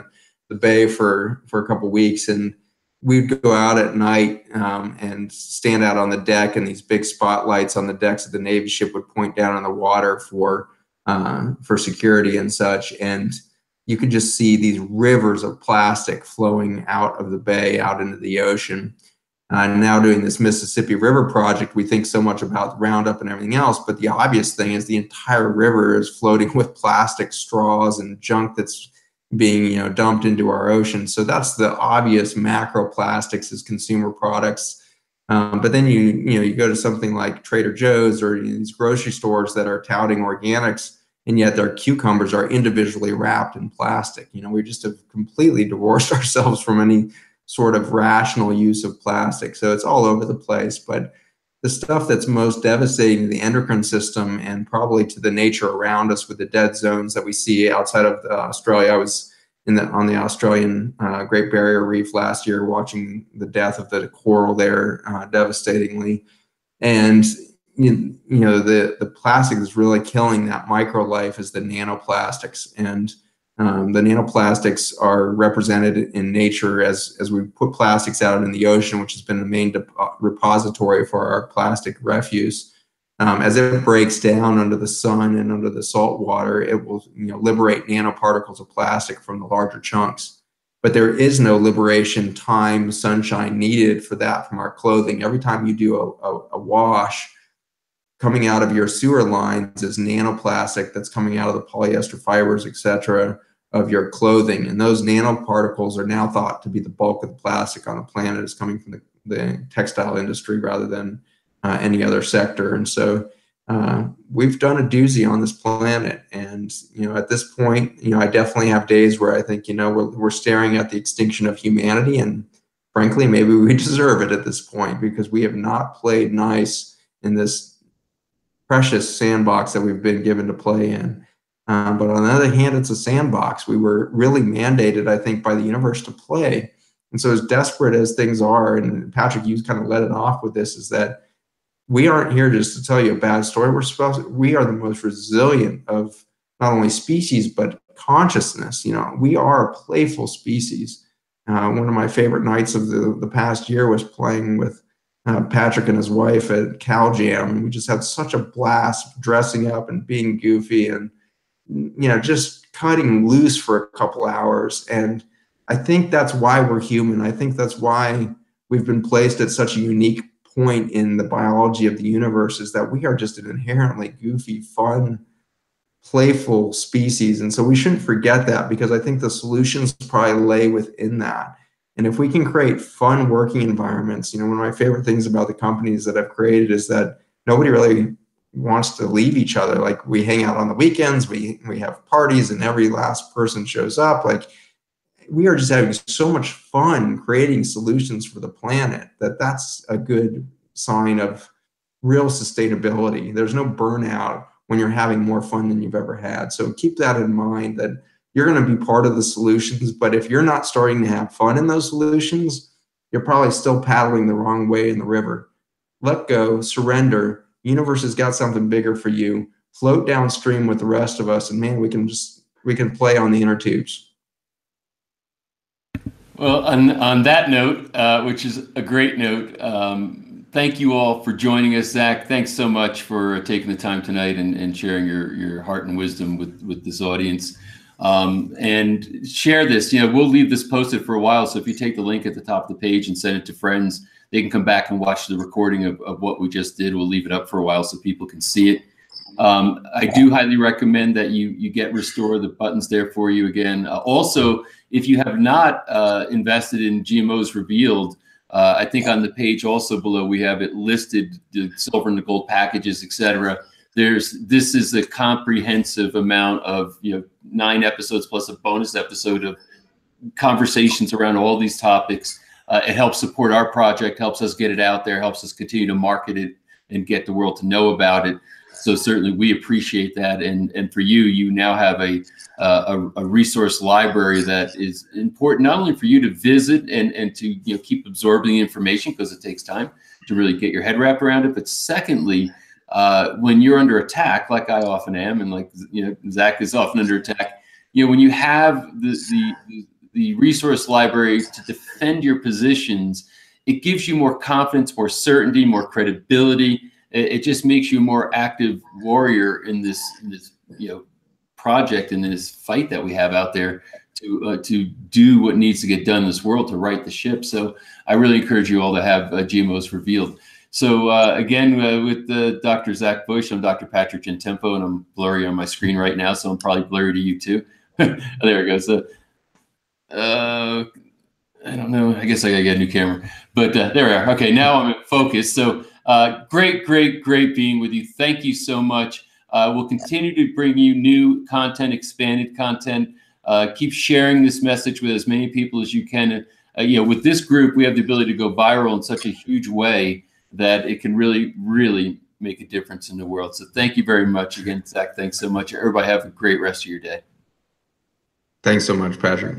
the bay for a couple of weeks, and we'd go out at night and stand out on the deck, and these big spotlights on the decks of the Navy ship would point down on the water for security and such. And you could just see these rivers of plastic flowing out of the bay out into the ocean. Now doing this Mississippi River project, we think so much about Roundup and everything else, but the obvious thing is the entire river is floating with plastic straws and junk that's being, you know, dumped into our ocean. So that's the obvious macroplastics as consumer products. But then you go to something like Trader Joe's or these grocery stores that are touting organics, and yet their cucumbers are individually wrapped in plastic. You know, we just have completely divorced ourselves from any sort of rational use of plastic. So it's all over the place. But the stuff that's most devastating to the endocrine system and probably to the nature around us with the dead zones that we see outside of Australia. I was on the Australian Great Barrier Reef last year watching the death of the coral there devastatingly. And you know the plastic is really killing that micro life is the nanoplastics. And the nanoplastics are represented in nature as we put plastics out in the ocean, which has been the main repository for our plastic refuse. As it breaks down under the sun and under the salt water, it will liberate nanoparticles of plastic from the larger chunks. But there is no liberation time, sunshine needed for that from our clothing. Every time you do a wash, coming out of your sewer lines is nanoplastic that's coming out of the polyester fibers, et cetera, of your clothing. And those nanoparticles are now thought to be the bulk of the plastic on the planet is coming from the textile industry rather than any other sector. And so we've done a doozy on this planet. And, at this point, I definitely have days where I think, we're staring at the extinction of humanity. And frankly, maybe we deserve it at this point because we have not played nice in this precious sandbox that we've been given to play in. But on the other hand, it's a sandbox. We were really mandated, I think, by the universe to play. And so as desperate as things are, and Patrick, you kind of let it off with this, is that we aren't here just to tell you a bad story. We are the most resilient of not only species, but consciousness. We are a playful species. One of my favorite nights of the past year was playing with Patrick and his wife at Cal Jam. And we just had such a blast dressing up and being goofy and just cutting loose for a couple hours. And I think that's why we're human. I think that's why we've been placed at such a unique point in the biology of the universe, is that we are just an inherently goofy, fun, playful species. And so we shouldn't forget that, because I think the solutions probably lay within that. And if we can create fun working environments, one of my favorite things about the companies that I've created is that nobody really wants to leave each other. Like, we hang out on the weekends, we have parties, and every last person shows up. Like, we are just having so much fun creating solutions for the planet that's a good sign of real sustainability. There's no burnout when you're having more fun than you've ever had. So keep that in mind, that you're going to be part of the solutions. But if you're not starting to have fun in those solutions, you're probably still paddling the wrong way in the river. Let go, surrender. Universe has got something bigger for you. Float downstream with the rest of us, and man, we can play on the inner tubes. Well, on that note, which is a great note, thank you all for joining us. Zach, thanks so much for taking the time tonight and sharing your heart and wisdom with this audience. And share this. We'll leave this posted for a while, so if you take the link at the top of the page and send it to friends, they can come back and watch the recording of what we just did. We'll leave it up for a while so people can see it. I do highly recommend that you get Restore. The button's there for you again. Also, if you have not invested in GMOs Revealed, I think on the page also below we have it listed, the silver and the gold packages, etc. This is a comprehensive amount of 9 episodes plus a bonus episode of conversations around all these topics. It helps support our project, helps us get it out there, helps us continue to market it and get the world to know about it. So certainly we appreciate that. And for you now have a resource library that is important, not only for you to visit and to keep absorbing the information, because it takes time to really get your head wrapped around it. But secondly, when you're under attack, like I often am, and like Zach is often under attack, when you have the resource library to defend your positions, it gives you more confidence, more certainty, more credibility. It just makes you a more active warrior in this project, in this fight that we have out there to do what needs to get done in this world, to right the ship. So I really encourage you all to have GMOs Revealed. So again, with Dr. Zach Bush, I'm Dr. Patrick Gentempo, and I'm blurry on my screen right now, so I'm probably blurry to you too. There it goes. So, I don't know. I guess I gotta get a new camera, but there we are. Okay, now I'm in focus. So great being with you. Thank you so much. We'll continue to bring you new content, expanded content. Keep sharing this message with as many people as you can. With this group, we have the ability to go viral in such a huge way that it can really make a difference in the world. So thank you very much again, Zach. Thanks so much. Everybody have a great rest of your day. Thanks so much, Patrick.